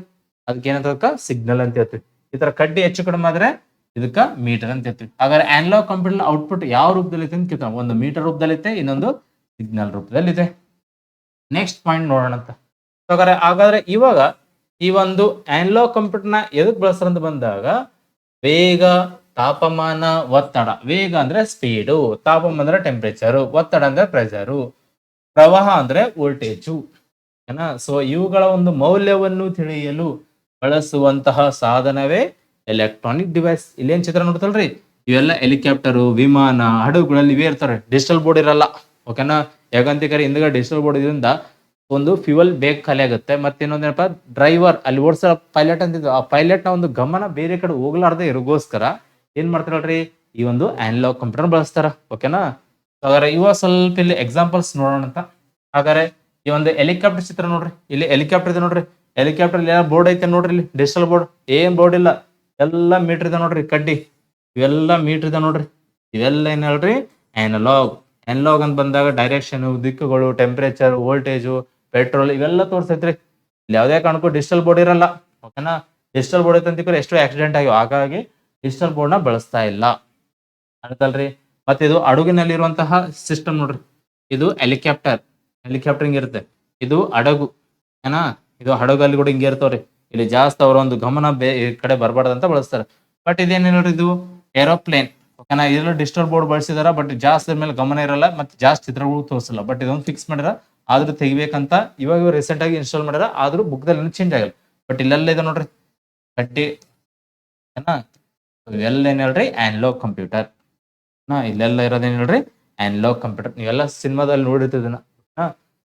ಅದಕ್ಕೆ ಏನಂತ ಸಿಗ್ನಲ್ ಅಂತ ಹೇಳ್ತೀವಿ. ಈ ತರ ಕಡ್ಡಿ ಹೆಚ್ಚು ಕಡಿಮೆ ಆದ್ರೆ ಇದಕ್ಕ ಮೀಟರ್ ಅಂತ ಹೇಳ್ತೀವಿ. ಹಾಗಾದ್ರೆ ಅನಲಾಗ್ ಕಂಪ್ಯೂಟರ್ ಔಟ್ಪುಟ್ ಯಾವ ರೂಪದಲ್ಲಿ ಐತೆ ಅಂತ ಕೇಳ್ತಾವ. ಒಂದು ಮೀಟರ್ ರೂಪದಲ್ಲಿ ಐತೆ, ಇನ್ನೊಂದು ಸಿಗ್ನಲ್ ರೂಪದಲ್ಲಿ ಇದೆ. ನೆಕ್ಸ್ಟ್ ಪಾಯಿಂಟ್ ನೋಡೋಣ ಅಂತ. ಹಾಗಾದ್ರೆ ಇವಾಗ ಈ ಒಂದು ಅನಲಾಗ್ ಕಂಪ್ಯೂಟರ್ ನ ಎದಕ್ ಬಳಸ್ತಾರ ಅಂತ ಬಂದಾಗ, ವೇಗ, ತಾಪಮಾನ, ಒತ್ತಡ. ವೇಗ ಅಂದ್ರೆ ಸ್ಪೀಡು, ತಾಪಮಾನ ಅಂದ್ರೆ ಟೆಂಪರೇಚರು, ಒತ್ತಡ ಅಂದ್ರೆ ಪ್ರೆಷರು, ಪ್ರವಾಹ ಅಂದ್ರೆ ವೋಲ್ಟೇಜು. ಓಕೆನಾ? ಸೊ ಇವುಗಳ ಒಂದು ಮೌಲ್ಯವನ್ನು ತಿಳಿಯಲು ಬಳಸುವಂತಹ ಸಾಧನವೇ ಎಲೆಕ್ಟ್ರಾನಿಕ್ ಡಿವೈಸ್. ಇಲ್ಲೇನ್ ಚಿತ್ರ ನೋಡ್ತಲ್ರಿ, ಇವೆಲ್ಲ ಹೆಲಿಕಾಪ್ಟರ್, ವಿಮಾನ, ಹಡಗುಗಳಲ್ಲಿ ಇವೇ ಇರ್ತಾರೆ. ಡಿಜಿಟಲ್ ಬೋರ್ಡ್ ಇರಲ್ಲ. ಓಕೆನಾ? ಯಾಕಂತಿಕರಿ ಹಿಂದ್ಗಡೆ ಡಿಜಿಟಲ್ ಬೋರ್ಡ್ ಇದರಿಂದ ಒಂದು ಫ್ಯೂಯಲ್ ಬೇಗ ಖಾಲಿ ಆಗುತ್ತೆ. ಮತ್ತೆ ಇನ್ನೊಂದೇನಪ್ಪ, ಡ್ರೈವರ್ ಅಲ್ಲಿ ಓಡಿಸೋ ಪೈಲಟ್ ಅಂತಿದ್ದು, ಆ ಪೈಲಟ್ ನ ಒಂದು ಗಮನ ಬೇರೆ ಕಡೆ ಹೋಗ್ಲಾರ್ದೆ ಇರೋಗೋಸ್ಕರ ಏನ್ ಮಾಡ್ತಾರಲ್ರಿ, ಈ ಒಂದು ಅನಲಾಗ್ ಕಂಪ್ಯೂಟರ್ ಬಳಸ್ತಾರ. ಓಕೆನಾ? ಹಾಗಾದ್ರೆ ಇವಾಗ ಸ್ವಲ್ಪ ಇಲ್ಲಿ ಎಕ್ಸಾಂಪಲ್ಸ್ ನೋಡೋಣ ಅಂತ. ಹಾಗಾದ್ರೆ ಈ ಒಂದು ಹೆಲಿಕಾಪ್ಟರ್ ಚಿತ್ರ ನೋಡ್ರಿ, ಇಲ್ಲಿ ಹೆಲಿಕಾಪ್ಟರ್ ಇದೆ ನೋಡ್ರಿ. ಹೆಲಿಕಾಪ್ಟರ್ ಬೋರ್ಡ್ ಐತೆ ನೋಡ್ರಿ, ಇಲ್ಲಿ ಡಿಜಿಟಲ್ ಬೋರ್ಡ್, ಏನ್ ಬೋರ್ಡ್ ಇಲ್ಲ, ಎಲ್ಲ ಮೀಟರ್ ಇದೆ ನೋಡ್ರಿ, ಕಡ್ಡಿ ಇವೆಲ್ಲ ಮೀಟರ್ ಇದೆ ನೋಡ್ರಿ. ಇವೆಲ್ಲ ಏನ್ ಹೇಳ್ರಿ, ಅನಲಾಗ್. ಅನಲಾಗ್ ಅಂತ ಬಂದಾಗ ಡೈರೆಕ್ಷನ್, ದಿಕ್ಕುಗಳು, ಟೆಂಪರೇಚರ್, ವೋಲ್ಟೇಜು, ಪೆಟ್ರೋಲ್ ಇವೆಲ್ಲ ತೋರ್ಸೈತ್ರಿ. ಇಲ್ಲಿ ಯಾವುದೇ ಕಾರಣಕ್ಕೂ ಡಿಜಿಟಲ್ ಬೋರ್ಡ್ ಇರಲ್ಲ. ಓಕೆನಾ? ಡಿಜಿಟಲ್ ಬೋರ್ಡ್ ಐತೆ ಅಂತ ಎಷ್ಟೋ ಆಕ್ಸಿಡೆಂಟ್ ಆಗಿವೆ, ಹಾಗಾಗಿ ಡಿಜಿಟಲ್ ಬೋರ್ಡ್ ನ ಬಳಸ್ತಾ ಇಲ್ಲ ಅಂತಲ್ರಿ. ಮತ್ತೆ ಇದು ಹಡಗಿನಲ್ಲಿರುವಂತಹ ಸಿಸ್ಟಮ್ ನೋಡ್ರಿ, ಇದು ಹೆಲಿಕಾಪ್ಟರ್. ಹೆಲಿಕಾಪ್ಟರ್ ಹಿಂಗಿರುತ್ತೆ, ಇದು ಹಡಗು. ಏನಾ? ಇದು ಹಡಗಲ್ಲಿ ಕೂಡ ಹಿಂಗೆ ಇರ್ತಾವ್ರಿ. ಇಲ್ಲಿ ಜಾಸ್ತಿ ಅವರ ಒಂದು ಗಮನ ಈ ಕಡೆ ಬರಬಾರ್ದಂತ ಬಳಸ್ತಾರೆ. ಬಟ್ ಇದೇನೇ ನೋಡ್ರಿ, ಇದು ಏರೋಪ್ಲೇನ್. ಓಕೆನಾ? ಇದೆಲ್ಲ ಡಿಜಿಟಲ್ ಬೋರ್ಡ್ ಬಳಸಿದಾರ, ಬಟ್ ಜಾಸ್ತಿ ಮೇಲೆ ಗಮನ ಇರಲ್ಲ, ಮತ್ತೆ ಜಾಸ್ತಿ ಚಿತ್ರಗಳು ತೋರಿಸಲ್ಲ. ಬಟ್ ಇದೊಂದು ಫಿಕ್ಸ್ ಮಾಡಿರ, ಆದ್ರೂ ತೆಗಿಬೇಕಂತ ಇವಾಗ ರೀಸೆಂಟ್ ಆಗಿ ಇನ್ಸ್ಟಾಲ್ ಮಾಡ್ಯಾರ, ಆದ್ರೂ ಬುಕ್ದಲ್ಲಿ ಚೇಂಜ್ ಆಗಲ್ಲ. ಬಟ್ ಇಲ್ಲೆಲ್ಲ ಇದೆ ನೋಡ್ರಿ ಕಡ್ಡಿ. ಓಕೆನಾ? ಇವೆಲ್ಲ ಏನ್ ಹೇಳ್ರಿ, ಅನಲಾಗ್ ಕಂಪ್ಯೂಟರ್. ಇಲ್ಲೆಲ್ಲ ಇರೋದೇನ್ ಹೇಳ್ರಿ, ಅನಲಾಗ್ ಕಂಪ್ಯೂಟರ್. ನೀವೆಲ್ಲ ಸಿನಿಮಾದಲ್ಲಿ ನೋಡಿರ್ತಿದ್ದನ್ನ.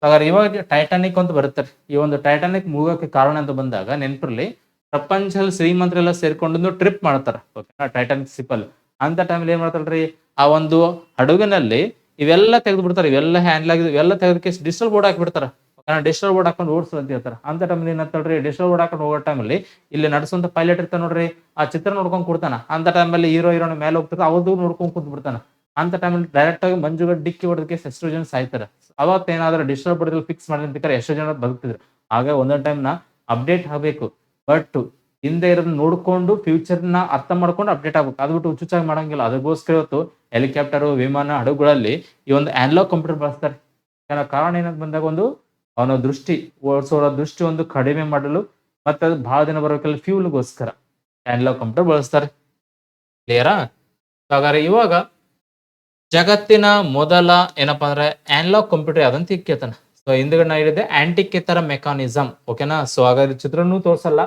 ಹಾಗಾದ್ರೆ ಇವಾಗ ಟೈಟಾನಿಕ್ ಅಂತ ಬರುತ್ತೆ. ಈ ಒಂದು ಟೈಟಾನಿಕ್ ಮುಗೋಕೆ ಕಾರಣ ಅಂತ ಬಂದಾಗ ನೆನಪಿರ್ಲಿ, ಪ್ರಪಂಚದಲ್ಲಿ ಶ್ರೀಮಂತರೆಲ್ಲ ಸೇರ್ಕೊಂಡು ಟ್ರಿಪ್ ಮಾಡ್ತಾರೆ. ಓಕೆನಾ? ಟೈಟಾನಿಕ್ ಶಿಪ್ ಅಲ್ಲಿ. ಅಂತ ಟೈಮಲ್ಲಿ ಏನ್ ಮಾಡ್ತಾರಲ್ರಿ, ಆ ಒಂದು ಹಡಗಿನಲ್ಲಿ ಇವೆಲ್ಲ ತೆಗೆದು ಬಿಡ್ತಾರೆ. ಇವೆಲ್ಲ ಹ್ಯಾಂಡಲ್ ಆಗಿದೆ, ಇವೆಲ್ಲ ತೆಗೆದಕ್ಕೆ ಡಿಜಿಟಲ್ ಬೋರ್ಡ್ ಹಾಕಿಬಿಡ್ತಾರೆ. ಡಿಜಿಟಲ್ ಬೋರ್ಡ್ ಹಾಕೊಂಡು ಓಡಿಸು ಅಂತ ಹೇಳ್ತಾರೆ. ಅಂತ ಟೈಮಲ್ಲಿ ಏನಂತಲ್ರಿ, ಡಿಜಿಟಲ್ ಬೋರ್ಡ್ ಹಾಕೊಂಡು ಹೋಗೋ ಟೈಮಲ್ಲಿ ಇಲ್ಲಿ ನಡೆಸುವಂತ ಪೈಲಟ್ ಇರ್ತಾನೆ ನೋಡ್ರಿ, ಆ ಚಿತ್ರ ನೋಡ್ಕೊಂಡ್ ಕೊಡ್ತಾನ. ಅಂತ ಟೈಮಲ್ಲಿ ಹೀರೋಯಿನ್ ಮೇಲೆ ಹೋಗ್ತಾರೆ, ಅವ್ರದ್ದು ನೋಡ್ಕೊಂಡ್ ಕೂತ್ ಬಿಡ್ತಾನ. ಅಂತ ಟೈಮಲ್ಲಿ ಡೈರೆಕ್ಟ್ ಆಗಿ ಮಂಜುಗ ಡಿಕ್ಕಿ ಹೊಡೆದಕ್ಕೆ ಎಷ್ಟೋ ಜನ ಸಾಯ್ತಾರೆ. ಅವತ್ತು ಏನಾದ್ರೂ ಡಿಜಿಟಲ್ ಬೋರ್ಡ್ ಫಿಕ್ಸ್ ಮಾಡಿದ್ರೆ ಎಷ್ಟೋ ಜನ ಬದುಕ್ತಿದ್ರು. ಆಗ ಒಂದೊಂದು ಟೈಮ್ ನ ಅಪ್ಡೇಟ್ ಆಗಬೇಕು. ಬಟ್ ಹಿಂದೆ ಇರೋದನ್ನ ನೋಡ್ಕೊಂಡು ಫ್ಯೂಚರ್ ನ ಅರ್ಥ ಮಾಡ್ಕೊಂಡು ಅಪ್ಡೇಟ್ ಆಗ್ಬೇಕು. ಅದು ಬಿಟ್ಟು ಹುಚ್ಚುಚ್ಚಾಗಿ ಮಾಡಂಗಿಲ್ಲ. ಅದಕ್ಕೋಸ್ಕರ ಇವತ್ತು ಹೆಲಿಕಾಪ್ಟರ್, ವಿಮಾನ, ಹಡಗುಗಳಲ್ಲಿ ಈ ಒಂದು ಅನಲಾಗ್ ಕಂಪ್ಯೂಟರ್ ಬಳಸ್ತಾರೆ. ಕಾರಣ ಏನಂತ ಬಂದಾಗ, ಒಂದು ಅವನ ದೃಷ್ಟಿ ಓಡಿಸೋರ ದೃಷ್ಟಿ ಒಂದು ಕಡಿಮೆ ಮಾಡಲು, ಮತ್ತೆ ಅದು ಬಹಳ ದಿನ ಬರೋಕೆಲ್ಲ ಫ್ಯೂಲ್ಗೋಸ್ಕರ ಅನಲಾಗ್ ಕಂಪ್ಯೂಟರ್ ಬಳಸ್ತಾರೆ. ಕ್ಲಿಯರಾ? ಹಾಗಾದ್ರೆ ಇವಾಗ ಜಗತ್ತಿನ ಮೊದಲ ಏನಪ್ಪಾ ಅಂದ್ರೆ ಅನಲಾಗ್ ಕಂಪ್ಯೂಟರ್ ಯಾವ್ದಂತ ಕೇಳ್ತಾನೆ. ಸೊ ಹಿಂದ್ಗಡೆ ನಾ ಹೇಳಿದೆ ಆಂಟಿಕೇತರ ಮೆಕಾನಿಸಮ್. ಓಕೆನಾ? ಸೊ ಹಾಗಾದ್ರೆ ಚಿತ್ರನೂ ತೋರ್ಸಲ್ಲ,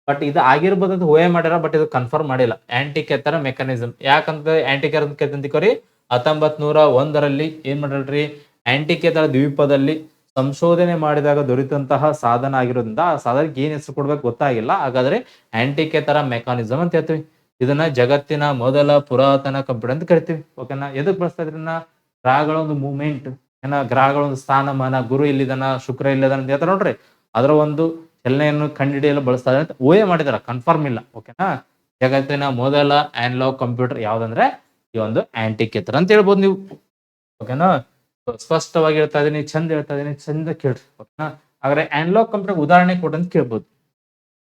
ಬಟ್ ಇದು ಆಗಿರ್ಬೋದು ಅಂತ ಊಹೆ ಮಾಡ್ಯಾರ, ಬಟ್ ಇದು ಕನ್ಫರ್ಮ್ ಮಾಡಿಲ್ಲ. ಆಂಟಿಕೇತರ ಮೆಕಾನಿಸಮ್ ಯಾಕಂತ ಆಂಟಿಕೇತರ ಕೇಳ್ತಂತಿಕೋರಿ, 1901ರಲ್ಲಿ ಏನ್ ಮಾಡಲ್ರಿ, ಆಂಟಿಕೇತರ ದ್ವೀಪದಲ್ಲಿ ಸಂಶೋಧನೆ ಮಾಡಿದಾಗ ದೊರೆತಂತಹ ಸಾಧನ ಆಗಿರೋದ್ರಿಂದ ಆ ಸಾಧನಕ್ಕೆ ಏನ್ ಹೆಸರು ಕೊಡ್ಬೇಕು ಗೊತ್ತಾಗಿಲ್ಲ. ಹಾಗಾದ್ರೆ ಆಂಟಿಕೇತರ ಮೆಕಾನಿಸಮ್ ಅಂತ ಹೇಳ್ತೀವಿ. ಇದನ್ನ ಜಗತ್ತಿನ ಮೊದಲ ಪುರಾತನ ಕಂಪ್ಯೂಟರ್ ಅಂತ ಕರಿತೀವಿ. ಓಕೆನಾ? ಎದಕ್ ಬಳಸ್ತಾ ಇದ್ರನ್ನ, ಗ್ರಹಗಳ ಒಂದು ಮೂವ್ಮೆಂಟ್, ಗ್ರಹಗಳ ಒಂದು ಸ್ಥಾನಮಾನ, ಗುರು ಇಲ್ಲಿದನ, ಶುಕ್ರ ಇಲ್ಲಿದನ ಅಂತ ಹೇಳ್ತಾರೆ ನೋಡ್ರಿ, ಅದರ ಒಂದು ಚಲನೆಯನ್ನು ಕಂಡುಹಿಡಿಯಲು ಬಳಸ್ತಾರೆ ಅಂತ ಊಹೆ ಮಾಡಿದಾರ, ಕನ್ಫರ್ಮ್ ಇಲ್ಲ. ಓಕೆನಾ? ಜಗತ್ತಿನ ಮೊದಲ ಅನಲಾಗ್ ಕಂಪ್ಯೂಟರ್ ಯಾವ್ದಂದ್ರೆ ಈ ಒಂದು ಆಂಟಿಕೇತರ ಅಂತ ಹೇಳ್ಬೋದು ನೀವು. ಓಕೆನಾ? ಸ್ಪಷ್ಟವಾಗಿ ಹೇಳ್ತಾ ಇದೀನಿ, ಚಂದ ಹೇಳ್ತಾ ಇದೀನಿ, ಚಂದ ಕೇಳ್ರಿ. ಓಕೆನಾ? ಹಾಗಾದ್ರೆ ಅನಲಾಗ್ ಕಂಪ್ಯೂಟರ್ ಉದಾಹರಣೆ ಕೊಡು ಅಂತ ಕೇಳ್ಬೋದು.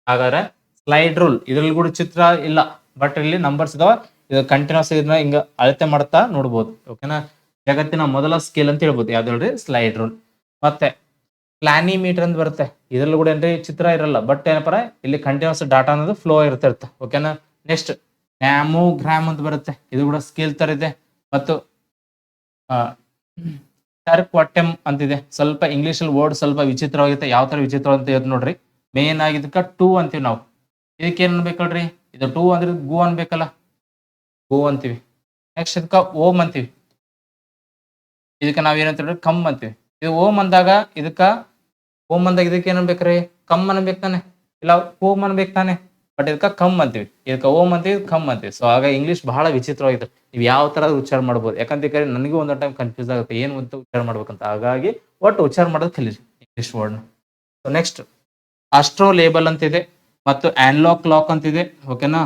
ಹಾಗಾದ್ರೆ ಸ್ಲೈಡ್ ರೂಲ್, ಇದ್ರಲ್ಲಿ ಕೂಡ ಚಿತ್ರ ಇಲ್ಲ, ಬಟ್ ಇಲ್ಲಿ ನಂಬರ್ಸ್ ಇದಾವ. ಇದು ಕಂಟಿನ್ಯೂಸ್ ಇದನ್ನ ಹಿಂಗ ಅಳತೆ ಮಾಡ್ತಾ ನೋಡ್ಬೋದು. ಓಕೆನಾ? ಜಗತ್ತಿನ ಮೊದಲ ಸ್ಕೇಲ್ ಅಂತ ಹೇಳ್ಬೋದು. ಯಾವ್ದು ಹೇಳ್ರಿ, ಸ್ಲೈಡ್ ರೂಲ್. ಮತ್ತೆ ಪ್ಲಾನಿಮೀಟರ್ ಅಂತ ಬರುತ್ತೆ. ಇದ್ರಲ್ಲಿ ಕೂಡ ಏನ್ರಿ ಚಿತ್ರ ಇರಲ್ಲ, ಬಟ್ ಏನಪ್ಪ ಇಲ್ಲಿ ಕಂಟಿನ್ಯೂಸ್ ಡಾಟಾ ಅನ್ನೋದು ಫ್ಲೋ ಇರುತ್ತೆ. ಓಕೆನಾ? ನೆಕ್ಸ್ಟ್ ನ್ಯಾಮೋಗ್ರಾಮ್ ಅಂತ ಬರುತ್ತೆ. ಇದು ಕೂಡ ಸ್ಕೇಲ್ ತರ ಇದೆ. ಮತ್ತು ಟರ್ಕ್ವಾಟಮ್ ಅಂತಿದೆ. ಸ್ವಲ್ಪ ಇಂಗ್ಲಿಷ್ ಅಲ್ಲಿ ವರ್ಡ್ ಸ್ವಲ್ಪ ವಿಚಿತ್ರವಾಗುತ್ತೆ. ಯಾವ ತರ ವಿಚಿತ್ರ ಅಂತ ಹೇಳ್ದು ನೋಡ್ರಿ. ಮೇನ್ ಆಗಿ ಇದಕ್ಕ ಟೂ ಅಂತೀವಿ ನಾವು. ಇದಕ್ಕೆ ಏನ್ ಅನ್ಬೇಕಲ್ರಿ, ಇದು ಟೂ ಅಂದ್ರೆ ಗೋ ಅನ್ಬೇಕಲ್ಲ, ಗೋ ಅಂತೀವಿ. ನೆಕ್ಸ್ಟ್ ಇದಕ್ಕ ಓಮ್ ಅಂತೀವಿ. ಇದಕ್ಕೆ ನಾವ್ ಏನಂತೀವಿ, ಕಮ್ ಅಂತೀವಿ. ಇದು ಓಮ್ ಅಂದಾಗ ಇದಕ್ಕ ಇದಕ್ಕೆ ಏನ್ ಅನ್ಬೇಕ್ರಿ, ಕಮ್ ಅನ್ಬೇಕು ತಾನೆ, ಇಲ್ಲ ಓಮ್ ಅನ್ಬೇಕು ತಾನೆ. ಬಟ್ ಇದಕ್ಕೆ ಕಮ್ ಅಂತೀವಿ, ಇದಕ್ಕೆ ಓಮ್ ಅಂತೀವಿ, ಕಮ್ ಅಂತೀವಿ. ಸೊ ಆಗ ಇಂಗ್ಲಿಷ್ ಬಹಳ ವಿಚಿತ್ರವಾಗಿದೆ. ನೀವು ಯಾವ ತರ ಉಚ್ಚಾರ ಮಾಡ್ಬೋದು, ಯಾಕಂತ ನನಗೂ ಒಂದೊಂದು ಟೈಮ್ ಕನ್ಫ್ಯೂಸ್ ಆಗುತ್ತೆ ಏನು ಅಂತ ಉಚ್ಚಾರ ಮಾಡ್ಬೇಕಂತ. ಹಾಗಾಗಿ ಒಟ್ಟು ಉಚ್ಚಾರ ಮಾಡೋದು ಕಲೀರಿ English word. So next astro label ಅಂತಿದೆ, ಮತ್ತು ಆನ್ಲೋ ಕ್ಲಾಕ್ ಅಂತಿದೆ, ಓಕೆನಾ,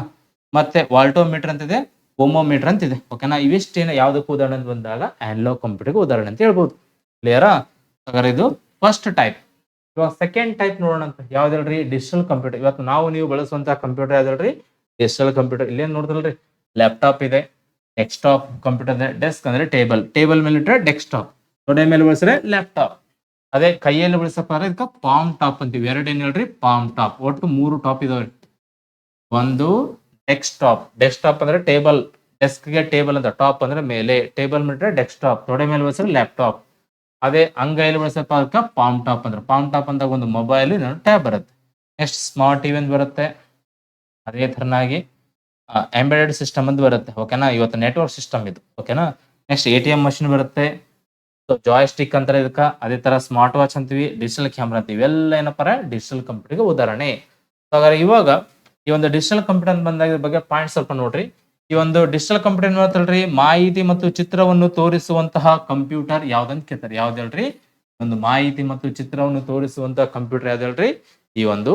ಮತ್ತೆ ವಾಲ್ಟೋಮೀಟರ್ ಅಂತಿದೆ, ಓಮೋಮೀಟರ್ ಅಂತಿದೆ, ಓಕೆನಾ. ಇವಿಷ್ಟೇನು ಯಾವುದಕ್ಕೂ ಉದಾಹರಣೆ ಅಂತ ಬಂದಾಗ ಆನ್ಲೋ ಕಂಪ್ಯೂಟರ್ಗೆ ಉದಾಹರಣೆ ಅಂತ ಹೇಳ್ಬೋದು. ಕ್ಲಿಯರಾ? ಹಾಗಾದ್ರೆ ಇದು ಫಸ್ಟ್ ಟೈಪ್. ಇವಾಗ ಸೆಕೆಂಡ್ ಟೈಪ್ ನೋಡೋಣ ಅಂತ. ಯಾವ್ದು ಹೇಳ್ರಿ? Digital computer. ಇವತ್ತು ನಾವು ನೀವು ಬಳಸುವಂತಹ ಕಂಪ್ಯೂಟರ್ ಯಾವ್ದು ಹೇಳ್ರಿ? Digital computer. ಇಲ್ಲೇನ್ ನೋಡಿದ್ರಲ್ರಿ, ಲ್ಯಾಪ್ಟಾಪ್ ಇದೆ, ಡೆಸ್ಕ್ಟಾಪ್ ಕಂಪ್ಯೂಟರ್ ಇದೆ. ಡೆಸ್ಕ್ ಅಂದ್ರೆ ಟೇಬಲ್, ಟೇಬಲ್ ಮೇಲೆ ಇಟ್ಟರೆ ಡೆಸ್ಕ್ಟಾಪ್, ತೊಡೆ ಮೇಲೆ ಬಳಸಿದ್ರೆ ಲ್ಯಾಪ್ಟಾಪ್. ಅದೇ ಕೈಯಲ್ಲಿ ಬಳಸಪ್ಪ ಅಂದ್ರೆ ಇದಕ್ಕೆ ಪಾಮ್ ಟಾಪ್ ಅಂತೀವಿ. ಎರಡೇನು ಹೇಳ್ರಿ? Palm top. ಒಟ್ಟು 3 ಟಾಪ್ ಇದಾವೆ. ಒಂದು ಡೆಸ್ಕ್ಟಾಪ್, ಡೆಸ್ಕ್ಟಾಪ್ ಅಂದ್ರೆ ಟೇಬಲ್, ಡೆಸ್ಕ್ಗೆ ಟೇಬಲ್ ಅಂತ, ಟಾಪ್ ಅಂದ್ರೆ ಮೇಲೆ, ಟೇಬಲ್ ಮೇಲೆ ಡೆಸ್ಕ್ಟಾಪ್, ತೊಡೆ ಮೇಲೆ ಬಳಸಿದ್ರೆ ಲ್ಯಾಪ್ಟಾಪ್. ಅದೇ ಅಂಗೈಯಲ್ಲಿ ಬಳಸಪ್ಪ ಅದಕ್ಕೆ ಪಾಮ್ ಟಾಪ್ ಅಂದ್ರೆ, ಪಾಮ್ ಟಾಪ್ ಅಂದಾಗ ಒಂದು ಮೊಬೈಲ್ ಟ್ಯಾಬ್ ಬರುತ್ತೆ. ನೆಕ್ಸ್ಟ್ ಸ್ಮಾರ್ಟ್ ಟಿವಿ ಅಂತ ಬರುತ್ತೆ. ಅದೇ ತರನಾಗಿ ಎಂಬೆಡೆಡ್ ಸಿಸ್ಟಮ್ ಅಂತ ಬರುತ್ತೆ, ಓಕೆನಾ. ಇವತ್ತು ನೆಟ್ವರ್ಕ್ ಸಿಸ್ಟಮ್ ಇದು, ಓಕೆನಾ. ನೆಕ್ಸ್ಟ್ ATM ಮಷಿನ್ ಬರುತ್ತೆ, ಜಾಯ್ ಸ್ಟಿಕ್ ಅಂತಾರೆ ಇದಕ್ಕ. ಅದೇ ತರ ಸ್ಮಾರ್ಟ್ ವಾಚ್ ಅಂತೀವಿ, ಡಿಜಿಟಲ್ ಕ್ಯಾಮ್ರಾ ಅಂತೀವಿ. ಇವೆಲ್ಲ ಏನಪ್ಪ ಡಿಜಿಟಲ್ ಕಂಪ್ಯೂಟರ್ಗೆ ಉದಾಹರಣೆ. ಹಾಗಾದ್ರೆ ಇವಾಗ ಈ ಒಂದು ಡಿಜಿಟಲ್ ಕಂಪ್ಯೂಟರ್ ಅಂತ ಬಂದಾಗ ಇದ್ರ ಬಗ್ಗೆ ಪಾಯಿಂಟ್ ಸ್ವಲ್ಪ ನೋಡ್ರಿ. ಈ ಒಂದು ಡಿಜಿಟಲ್ ಕಂಪ್ಯೂಟರ್ ಏನ್ ಮಾಡ್ತಲ್ರಿ? ಮಾಹಿತಿ ಮತ್ತು ಚಿತ್ರವನ್ನು ತೋರಿಸುವಂತಹ ಕಂಪ್ಯೂಟರ್ ಯಾವ್ದಂತ ಕೇಳ್ತಾರೆ. ಯಾವ್ದು ಹೇಳ್ರಿ? ಒಂದು ಮಾಹಿತಿ ಮತ್ತು ಚಿತ್ರವನ್ನು ತೋರಿಸುವಂತಹ ಕಂಪ್ಯೂಟರ್ ಯಾವ್ದು ಹೇಳ್ರಿ? ಈ ಒಂದು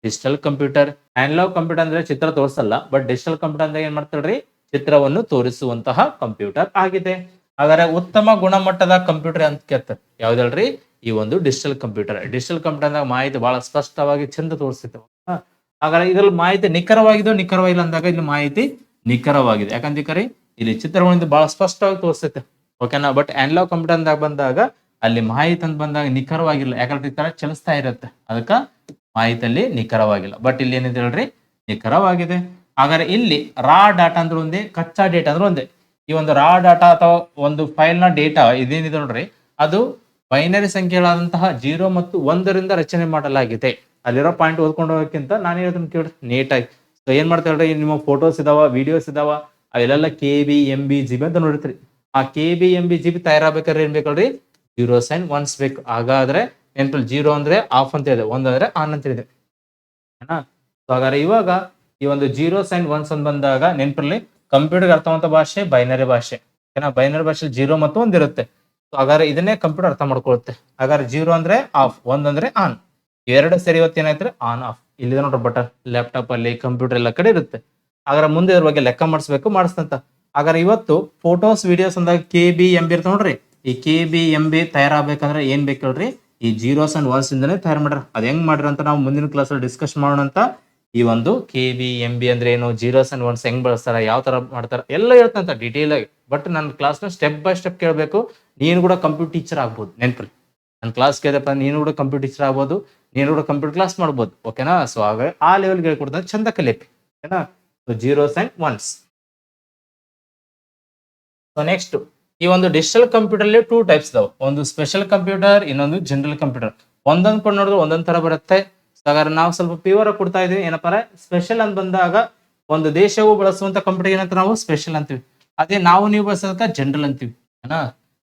ಡಿಜಿಟಲ್ ಕಂಪ್ಯೂಟರ್. ಅನಲಾಗ್ ಕಂಪ್ಯೂಟರ್ ಅಂದ್ರೆ ಚಿತ್ರ ತೋರಿಸಲ್ಲ, ಬಟ್ ಡಿಜಿಟಲ್ ಕಂಪ್ಯೂಟರ್ ಅಂದ್ರೆ ಏನ್ ಮಾಡ್ತಾಳ್ರಿ? ಚಿತ್ರವನ್ನು ತೋರಿಸುವಂತಹ ಕಂಪ್ಯೂಟರ್ ಆಗಿದೆ. ಹಾಗಾದ್ರೆ ಉತ್ತಮ ಗುಣಮಟ್ಟದ ಕಂಪ್ಯೂಟರ್ ಅಂತ ಕೇಳ್ತಾರೆ. ಯಾವ್ದು ಹೇಳ್ರಿ? ಈ ಒಂದು ಡಿಜಿಟಲ್ ಕಂಪ್ಯೂಟರ್. ಡಿಜಿಟಲ್ ಕಂಪ್ಯೂಟರ್ ಅಂದಾಗ ಮಾಹಿತಿ ಬಹಳ ಸ್ಪಷ್ಟವಾಗಿ ಚಂದ ತೋರಿಸ್ತೈತೆ. ಹಾಗಾದ್ರೆ ಇದ್ರಲ್ಲಿ ಮಾಹಿತಿ ನಿಖರವಾಗಿದೋ ನಿಖರವಾಗಿಲ್ಲ ಅಂದಾಗ ಇಲ್ಲಿ ಮಾಹಿತಿ ನಿಖರವಾಗಿದೆ. ಯಾಕಂದ್ರೆ ಇಲ್ಲಿ ಚಿತ್ರಗಳಿಂದ ಬಹಳ ಸ್ಪಷ್ಟವಾಗಿ ತೋರಿಸ್ತೈತೆ, ಓಕೆನಾ. ಬಟ್ ಅನಲಾಗ್ ಕಂಪ್ಯೂಟರ್ ಅಂದಾಗ ಬಂದಾಗ ಅಲ್ಲಿ ಮಾಹಿತಿ ಅಂತ ಬಂದಾಗ ನಿಖರವಾಗಿಲ್ಲ, ಯಾಕಂದ್ರೆ ಈ ತರ ಚಲಿಸ್ತಾ ಇರುತ್ತೆ, ಅದಕ್ಕ ಮಾಹಿತಿಯಲ್ಲಿ ನಿಖರವಾಗಿಲ್ಲ. ಬಟ್ ಇಲ್ಲಿ ಏನಿದೆ ಹೇಳ್ರಿ? ನಿಖರವಾಗಿದೆ. ಹಾಗಾದ್ರೆ ಇಲ್ಲಿ ರಾ ಡಾಟಾ ಅಂದ್ರೆ ಒಂದೇ, ಕಚ್ಚಾ ಡೇಟಾ ಅಂದ್ರೆ ಒಂದೇ. ಈ ಒಂದು ರಾ ಡಾಟಾ ಅಥವಾ ಒಂದು ಫೈಲ್ ನ ಡೇಟಾ ಇದೇನಿದೆ ನೋಡ್ರಿ, ಅದು ಬೈನರಿ ಸಂಖ್ಯೆಗಳಾದಂತಹ 0 ಮತ್ತು 1ರಿಂದ ರಚನೆ ಮಾಡಲಾಗಿದೆ. ಅಲ್ಲಿರೋ ಪಾಯಿಂಟ್ ಓದ್ಕೊಂಡು ಹೋಗೋಕ್ಕಿಂತ ನಾನು ಹೇಳೋದನ್ನ ಕೇಳ್ರಿ ನೀಟಾಗಿ. ಸೊ ಏನ್ ಮಾಡ್ತಾ ಹೇಳ್ರಿ? ನಿಮ್ಮ ಫೋಟೋಸ್ ಇದಾವ, ವಿಡಿಯೋಸ್ ಇದಾವ, ಅವೆಲ್ಲ KB MB GB ಅಂತ ನೋಡಿರ್ತೀರಿ. ಆ KB MB GB ತಯಾರಾಗಬೇಕಾದ್ರೆ ಏನ್ ಬೇಕಲ್ರಿ? 0s and 1s ಬೇಕು. ಹಾಗಾದ್ರೆ ನೆನಪಲ್ಲಿ 0 ಅಂದ್ರೆ ಆಫ್ ಅಂತ ಇದೆ, 1 ಅಂದ್ರೆ ಆನ್ ಅಂತ ಇದೆ. ಹಾಗಾದ್ರೆ ಇವಾಗ ಈ ಒಂದು 0s and 1s ಅಂತ ಬಂದಾಗ ನೆನಪಲ್ಲಿ ಕಂಪ್ಯೂಟರ್ ಅರ್ಥವಂತ ಭಾಷೆ ಬೈನರಿ ಭಾಷೆ, ಓಕೆನಾ. ಬೈನರಿ ಭಾಷೆ 0 ಮತ್ತು 1 ಇರುತ್ತೆ. ಹಾಗಾದ್ರೆ ಇದನ್ನೇ ಕಂಪ್ಯೂಟರ್ ಅರ್ಥ ಮಾಡ್ಕೊಳ್ಳುತ್ತೆ. ಹಾಗಾದ್ರೆ 0 ಅಂದ್ರೆ ಆಫ್, 1 ಅಂದ್ರೆ ಆನ್. ಎರಡು ಸೇರಿ ಇವತ್ತು ಏನಾಯ್ತಾರೆ? On off. ಇಲ್ಲಿ ನೋಡ್ರಿ ಬಟನ್, ಲ್ಯಾಪ್ಟಾಪ್ ಅಲ್ಲಿ, ಕಂಪ್ಯೂಟರ್ ಎಲ್ಲ ಕಡೆ ಇರುತ್ತೆ. ಹಾಗಾದ್ರೆ ಮುಂದೆ ಇದ್ರ ಬಗ್ಗೆ ಲೆಕ್ಕ ಮಾಡಿಸ್ಬೇಕು, ಮಾಡಿಸ್ತಂತ. ಹಾಗಾದ್ರೆ ಇವತ್ತು ಫೋಟೋಸ್ ವಿಡಿಯೋಸ್ ಅಂದಾಗ KB MB ಇರ್ತಾವ ನೋಡ್ರಿ. ಈ KB MB ತಯಾರಾಗಬೇಕಂದ್ರೆ ಏನ್ ಬೇಕು ಹೇಳ್ರಿ? ಈ 0s and 1s ಇಂದನೇ ತಯಾರು ಮಾಡ್ರ. ಅದ್ ಹೆಂಗ್ ಮಾಡ್ರ ಅಂತ ನಾವು ಮುಂದಿನ ಕ್ಲಾಸ್ ಅಲ್ಲಿ ಡಿಸ್ಕಸ್ ಮಾಡೋಣ ಅಂತ. ಈ ಒಂದು KB MB ಅಂದ್ರೆ ಏನು, 0s and 1s ಹೆಂಗ್ ಬಳಸ್ತಾರ, ಯಾವ ತರ ಮಾಡ್ತಾರ ಎಲ್ಲ ಹೇಳ್ತಂತ ಡೀಟೇಲ್ ಆಗಿ. ಬಟ್ ನನ್ನ ಕ್ಲಾಸ್ ನ ಸ್ಟೆಪ್ ಬೈ ಸ್ಟೆಪ್ ಕೇಳಬೇಕು. ನೀನು ಕೂಡ ಕಂಪ್ಯೂಟರ್ ಟೀಚರ್ ಆಗ್ಬೋದು. ನೆನ್ಪಲ್ಲಿ ನನ್ನ ಕ್ಲಾಸ್ ಕೇಳಪ್ಪ, ನೀನು ಕೂಡ ಕಂಪ್ಯೂಟರ್ ಟೀಚರ್ ಆಗ್ಬೋದು, ನೀನು ಕೂಡ ಕಂಪ್ಯೂಟರ್ ಕ್ಲಾಸ್ ಮಾಡ್ಬೋದು, ಓಕೆನಾ. ಸೊ ಆಗ ಆ ಲೆವೆಲ್ಗೆ ಹೇಳ್ಕೊಡ್ತಾರೆ, ಚಂದ ಕಲಿಯಪ್ಪಿ, ಓಕೆನಾ. So 0s and 1s. So next ಈ ಒಂದು ಡಿಜಿಟಲ್ ಕಂಪ್ಯೂಟರ್ ಅಲ್ಲಿ 2 ಟೈಪ್ಸ್ ಇದಾವೆ. ಒಂದು ಸ್ಪೆಷಲ್ ಕಂಪ್ಯೂಟರ್, ಇನ್ನೊಂದು ಜನರಲ್ ಕಂಪ್ಯೂಟರ್. ಒಂದೊಂದು ಕೊಂಡು ನೋಡಿದ್ರೆ ಒಂದೊಂದ್ ತರ ಬರುತ್ತೆ. ಹಾಗಾದ್ರೆ ನಾವು ಸ್ವಲ್ಪ ಪ್ಯೂರ್ ಕೊಡ್ತಾ ಇದೀವಿ. ಏನಪ್ಪ ಸ್ಪೆಷಲ್ ಅಂತ ಬಂದಾಗ ಒಂದು ದೇಶವು ಬಳಸುವಂತ ಕಂಪ್ಯೂಟರ್ ಏನಂತ ನಾವು ಸ್ಪೆಷಲ್ ಅಂತೀವಿ. ಅದೇ ನಾವು ನೀವು ಬಳಸೋದಕ್ಕೆ ಜನರಲ್ ಅಂತೀವಿ, ಏನಾ.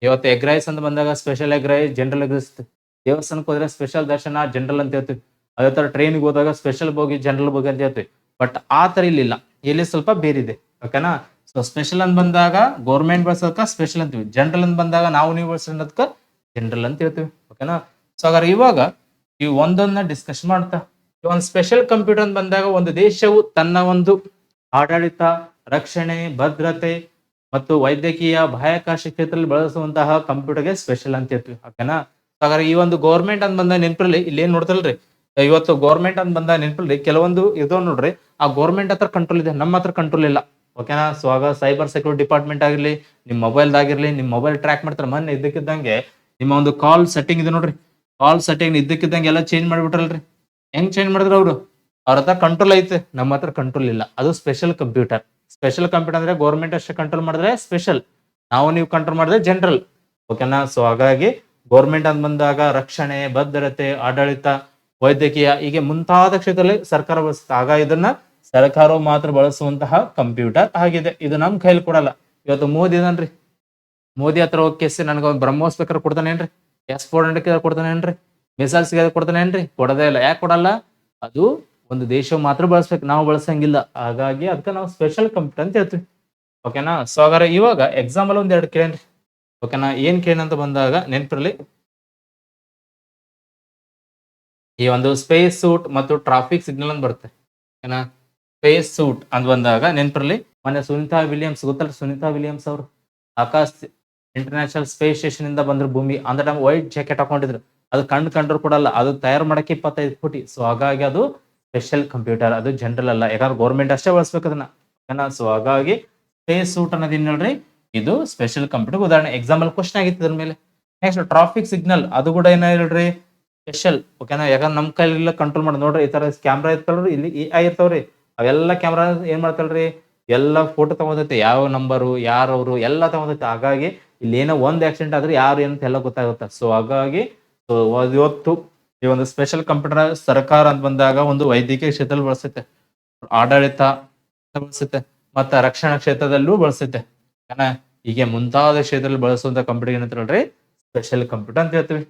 ಇವತ್ತು ಎಗ್ ರೈಸ್ ಅಂತ ಬಂದಾಗ special egg rice, general egg rice. ದೇವಸ್ಥಾನಕ್ಕೆ ಹೋದ್ರೆ ಸ್ಪೆಷಲ್ ದರ್ಶನ ಜನರಲ್ ಅಂತ ಹೇಳ್ತೀವಿ. ಅದೇ ತರ ಟ್ರೈನ್ಗೆ ಹೋದಾಗ ಸ್ಪೆಷಲ್ ಬೋಗಿ, ಜನರಲ್ ಬೋಗಿ ಅಂತ ಹೇಳ್ತೀವಿ. ಬಟ್ ಆ ತರ ಇಲ್ಲಿಲ್ಲ, ಇಲ್ಲಿ ಸ್ವಲ್ಪ ಬೇರಿದೆ, ಓಕೆನಾ. ಸೊ ಸ್ಪೆಷಲ್ ಅಂತ ಬಂದಾಗ ಗೌರ್ಮೆಂಟ್ ಬಳಸೋದಕ್ಕ ಸ್ಪೆಷಲ್ ಅಂತೀವಿ. ಜನರಲ್ ಅಂತ ಬಂದಾಗ ನಾವು ನೀವು ಬಳಸೋದಕ್ಕ ಜನರಲ್ ಅಂತ ಹೇಳ್ತೀವಿ, ಓಕೆನಾ. ಸೊ ಹಾಗಾದ್ರೆ ಇವಾಗ ಈ ಒಂದೊಂದನ್ನ ಡಿಸ್ಕಸ್ ಮಾಡ್ತಾ, ಈ ಒಂದು ಸ್ಪೆಷಲ್ ಕಂಪ್ಯೂಟರ್ ಅಂತ ಬಂದಾಗ ಒಂದು ದೇಶವು ತನ್ನ ಒಂದು ಆಡಳಿತ, ರಕ್ಷಣೆ, ಭದ್ರತೆ ಮತ್ತು ವೈದ್ಯಕೀಯ, ಬಾಹ್ಯಾಕಾಶ ಕ್ಷೇತ್ರದಲ್ಲಿ ಬಳಸುವಂತಹ ಕಂಪ್ಯೂಟರ್ಗೆ ಸ್ಪೆಷಲ್ ಅಂತ ಹೇಳ್ತೀವಿ, ಓಕೆನಾ. ಹಾಗಾದ್ರೆ ಈ ಒಂದು ಗೌರ್ಮೆಂಟ್ ಅಂತ ಬಂದ ನೆನಪಲ್ಲಿ ಇಲ್ಲಿ ಏನ್ ನೋಡ್ತಲ್ರಿ, ಇವತ್ತು ಗೌರ್ಮೆಂಟ್ ಅಂತ ಬಂದ ನೆನಪಲ್ಲಿ ಕೆಲವೊಂದು ಇದಾವ ನೋಡ್ರಿ. ಆ ಗೌರ್ಮೆಂಟ್ ಹತ್ರ ಕಂಟ್ರೋಲ್ ಇದೆ, ನಮ್ಮ ಹತ್ರ ಕಂಟ್ರೋಲ್ ಇಲ್ಲ, ಓಕೆನಾ. ಸೊ ಆಗ ಸೈಬರ್ ಸೆಕ್ಯೂರಿಟಿ ಡಿಪಾರ್ಟ್ಮೆಂಟ್ ಆಗಿರ್ಲಿ, ನಿಮ್ ಮೊಬೈಲ್ದಾಗಿರ್ಲಿ, ನಿಮ್ ಮೊಬೈಲ್ ಟ್ರ್ಯಾಕ್ ಮಾಡ್ತಾರೆ. ಮೊನ್ನೆ ಇದ್ದಕ್ಕಿದ್ದಂಗೆ ನಿಮ್ಮ ಒಂದು ಕಾಲ್ ಸೆಟ್ಟಿಂಗ್ ಇದೆ ನೋಡ್ರಿ, ಕಾಲ್ ಸೆಟ್ಟಿಂಗ್ ಇದ್ದಕ್ಕಿದ್ದಂಗೆ ಎಲ್ಲ ಚೇಂಜ್ ಮಾಡ್ಬಿಟ್ರಲ್ರಿ. ಹೆಂಗ್ ಚೇಂಜ್ ಮಾಡಿದ್ರು ಅವ್ರ ಹತ್ರ ಕಂಟ್ರೋಲ್ ಐತೆ, ನಮ್ಮ ಹತ್ರ ಕಂಟ್ರೋಲ್ ಇಲ್ಲ. ಅದು ಸ್ಪೆಷಲ್ ಕಂಪ್ಯೂಟರ್. ಸ್ಪೆಷಲ್ ಕಂಪ್ಯೂಟರ್ ಅಂದ್ರೆ ಗೌರ್ಮೆಂಟ್ ಅಷ್ಟೇ ಕಂಟ್ರೋಲ್ ಮಾಡಿದ್ರೆ ಸ್ಪೆಷಲ್, ನಾವು ನೀವು ಕಂಟ್ರೋಲ್ ಮಾಡಿದ್ರೆ ಜನರಲ್, ಓಕೆನಾ. ಸೊ ಹಾಗಾಗಿ ಗೌರ್ಮೆಂಟ್ ಅಂತ ಬಂದಾಗ ರಕ್ಷಣೆ, ಭದ್ರತೆ, ಆಡಳಿತ, ವೈದ್ಯಕೀಯ ಹೀಗೆ ಮುಂತಾದ ಕ್ಷೇತ್ರದಲ್ಲಿ ಸರ್ಕಾರ ಬಳಸುತ್ತೆ. ಆಗ ಇದನ್ನ ಸರ್ಕಾರವು ಮಾತ್ರ ಬಳಸುವಂತಹ ಕಂಪ್ಯೂಟರ್ ಆಗಿದೆ. ಇದು ನಮ್ ಕೈಲಿ ಕೊಡಲ್ಲ. ಇವತ್ತು ಮೋದಿ ಇದನ್ರಿ, ಮೋದಿ ಹತ್ರ ಹೋಗಿ ಕೇಸಿ ನನಗೆ ಒಂದು ಬ್ರಹ್ಮೋಸ್ ಬೇಕಾದ್ರೆ ಕೊಡ್ತಾನೇನ್ರಿ, S-400 ಕೊಡ್ತಾನೇನ್ರಿ, ಮಿಸೈಲ್ಸ್ ಕೊಡ್ತಾನೇನ್ರಿ? ಕೊಡದೇ ಇಲ್ಲ. ಯಾಕೆ ಕೊಡಲ್ಲ? ಅದು ಒಂದು ದೇಶ ಮಾತ್ರ ಬಳಸ್ಬೇಕು, ನಾವು ಬಳಸಂಗಿಲ್ಲ. ಹಾಗಾಗಿ ಅದಕ್ಕೆ ನಾವು ಸ್ಪೆಷಲ್ ಕಂಪ್ಯೂಟರ್ ಅಂತ ಹೇಳ್ತೀವಿ. ಓಕೆನಾ. ಸೊ ಹಾಗಾದ್ರೆ ಇವಾಗ ಎಕ್ಸಾಂಪಲ್ ಒಂದೆರಡು ಕೇಳೇನ್ರಿ. ಓಕೆನಾ. ಏನ್ ಕೇಳಂತ ಬಂದಾಗ ನೆನಪಿರಲಿ, ಈ ಒಂದು ಸ್ಪೇಸ್ ಸೂಟ್ ಮತ್ತು ಟ್ರಾಫಿಕ್ ಸಿಗ್ನಲ್ ಅಂತ ಬರುತ್ತೆ. ಓಕೆನಾ. ಸ್ಪೇಸ್ ಸೂಟ್ ಅಂತ ಬಂದಾಗ ನೆನಪಿರಲಿ, ಮೊನ್ನೆ ಸುನಿತಾ ವಿಲಿಯಮ್ಸ್ ಗೊತ್ತಲ್ಲ, ಸುನಿತಾ ವಿಲಿಯಮ್ಸ್ ಅವರು ಆಕಾಶ್ ಇಂಟರ್ನ್ಯಾಷನಲ್ ಸ್ಪೇಸ್ ಸ್ಟೇಷನ್ ಇಂದ ಬಂದ್ರು ಭೂಮಿ. ಅಂದ್ರೆ ಟೈಮ್ ವೈಟ್ ಜಾಕೆಟ್ ಹಾಕೊಂಡಿದ್ರು. ಅದು ಕಂಡ್ರು ಕೊಡಲ್ಲ, ಅದು ತಯಾರು ಮಾಡಕ್ಕೆ 25 ಕೋಟಿ. ಸೊ ಹಾಗಾಗಿ ಅದು ಸ್ಪೆಷಲ್ ಕಂಪ್ಯೂಟರ್, ಅದು ಜನರಲ್ ಅಲ್ಲ. ಯಾಕಂದ್ರೆ ಗೌರ್ಮೆಂಟ್ ಅಷ್ಟೇ ಬಳಸ್ಬೇಕು ಅದನ್ನ. ಓಕೆನಾ. ಸೊ ಹಾಗಾಗಿ ಸ್ಪೇಸ್ ಸೂಟ್ ಅನ್ನೋದು ಏನ್ ಹೇಳ್ರಿ, ಇದು ಸ್ಪೆಷಲ್ ಕಂಪ್ಯೂಟರ್ ಉದಾಹರಣೆ. ಎಕ್ಸಾಂಪಲ್ ಕ್ವಶನ್ ಆಗಿತ್ತು ಅದ್ರ ಮೇಲೆ. ನೆಕ್ಸ್ಟ್ ಟ್ರಾಫಿಕ್ ಸಿಗ್ನಲ್, ಅದು ಕೂಡ ಏನ ಹೇಳ್ರಿ, ಸ್ಪೆಷಲ್. ಓಕೆನಾ. ಯಾಕಂದ್ರೆ ನಮ್ ಕೈಲಿಲ್ಲ ಕಂಟ್ರೋಲ್ ಮಾಡಿ. ನೋಡ್ರಿ ಈ ತರ ಕ್ಯಾಮ್ರಾ ಇರ್ತಲ್ರಿ, ಇಲ್ಲಿ AI ಇರ್ತಾವ್ರಿ, ಅವೆಲ್ಲ ಕ್ಯಾಮ್ರಾ ಏನ್ ಮಾಡ್ತಲ್ರಿ, ಎಲ್ಲ ಫೋಟೋ ತಗೊಂಡೈತೆ, ಯಾವ ನಂಬರು ಯಾರವ್ರು ಎಲ್ಲ ತಗೊಂಡೈತೆ. ಹಾಗಾಗಿ ಇಲ್ಲಿ ಏನೋ ಒಂದ್ ಆಕ್ಸಿಡೆಂಟ್ ಆದ್ರೆ ಯಾರು ಏನಂತ ಎಲ್ಲ ಗೊತ್ತಾಗುತ್ತೆ. ಸೊ ಹಾಗಾಗಿ ಇವತ್ತು ಈ ಒಂದು ಸ್ಪೆಷಲ್ ಕಂಪ್ಯೂಟರ್ ಸರ್ಕಾರ ಅಂತ ಬಂದಾಗ ಒಂದು ವೈದ್ಯಕೀಯ ಕ್ಷೇತ್ರದಲ್ಲಿ ಬಳಸುತ್ತೆ, ಆಡಳಿತ ಬಳಸುತ್ತೆ, ಮತ್ತೆ ರಕ್ಷಣಾ ಕ್ಷೇತ್ರದಲ್ಲೂ ಬಳಸುತ್ತೆ. ಹೀಗೆ ಮುಂತಾದ ಕ್ಷೇತ್ರದಲ್ಲಿ ಬಳಸುವಂತ ಕಂಪ್ಯೂಟರ್ ಏನಂತ ಹೇಳ್ರಿ, ಸ್ಪೆಷಲ್ ಕಂಪ್ಯೂಟರ್ ಅಂತ ಹೇಳ್ತೀವಿ.